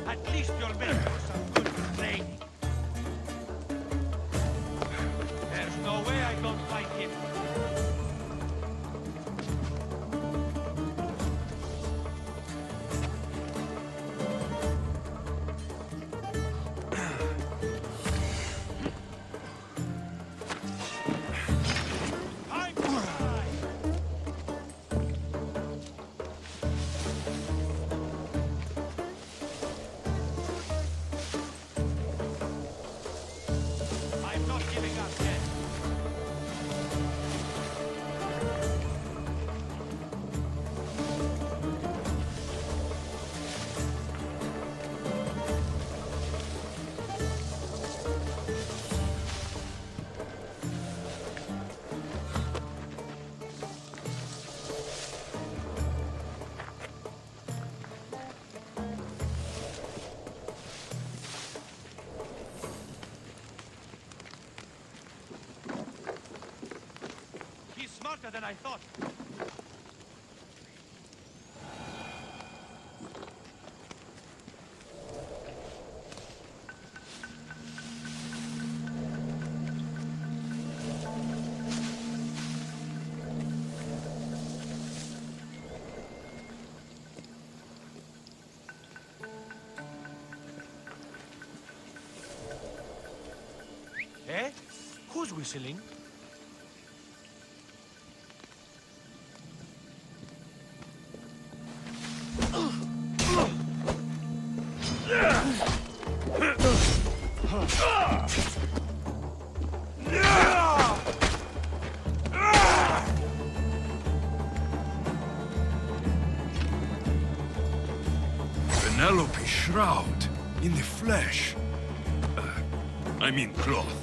At least you'll make for some good training. There's no way I don't fight him. I'm not giving up yet. He's smarter than I thought. Eh? Who's whistling? Penelope's shroud in the flesh. I mean cloth.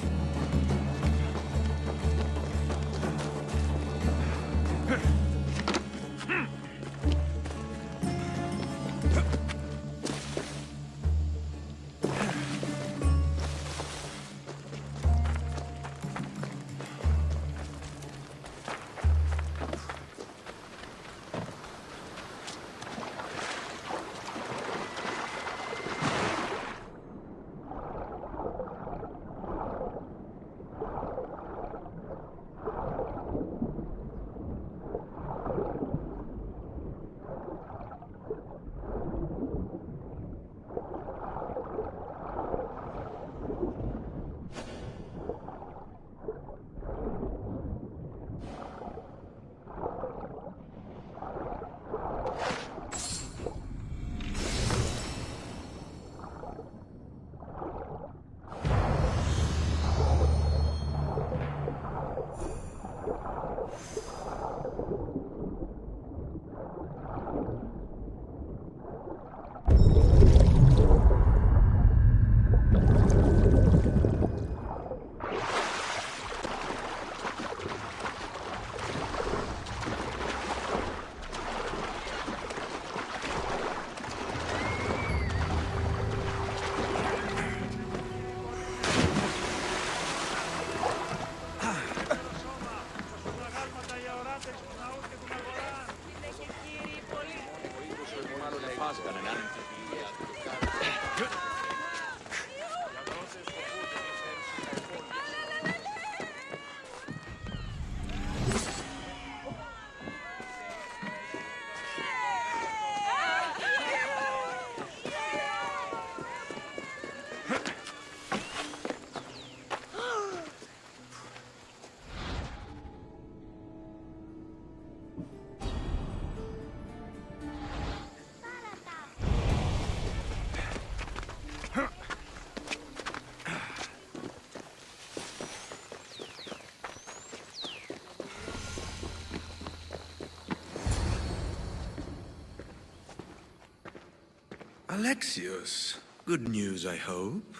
Alexios, good news, I hope.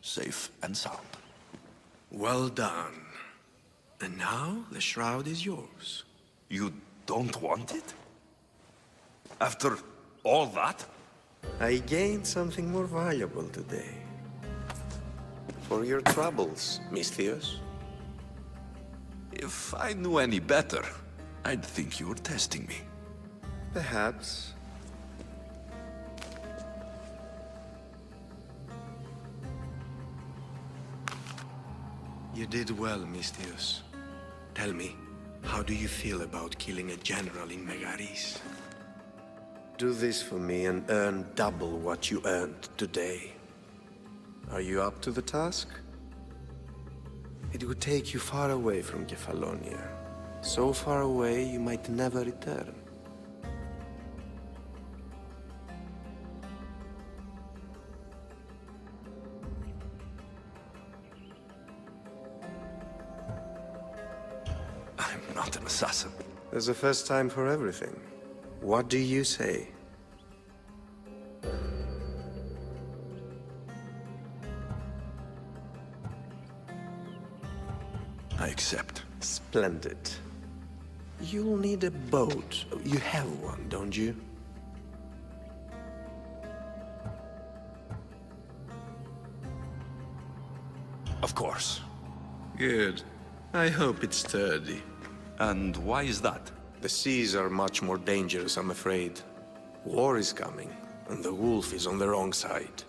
Safe and sound. Well done. And now the shroud is yours. You don't want it? After all that? I gained something more valuable today. For your troubles, Misthios. If I knew any better, I'd think you were testing me. Perhaps. You did well, Misthios. Tell me, how do you feel about killing a general in Megaris? Do this for me and earn double what you earned today. Are you up to the task? It would take you far away from Kefalonia. So far away you might never return. I'm not an assassin. There's a first time for everything. What do you say? I accept. Splendid. You'll need a boat. You have one, don't you? Of course. Good. I hope it's sturdy. And why is that? The seas are much more dangerous, I'm afraid. War is coming, and the wolf is on the wrong side.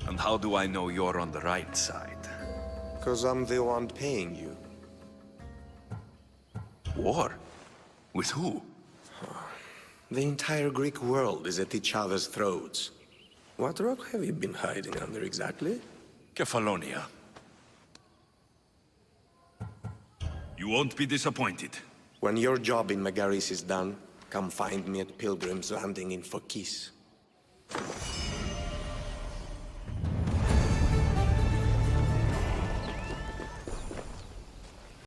And how do I know you're on the right side? 'Cause I'm the one paying you. War? With who? The entire Greek world is at each other's throats. What rock have you been hiding under exactly? Kefalonia. You won't be disappointed. When your job in Megaris is done, come find me at Pilgrim's Landing in Phokis.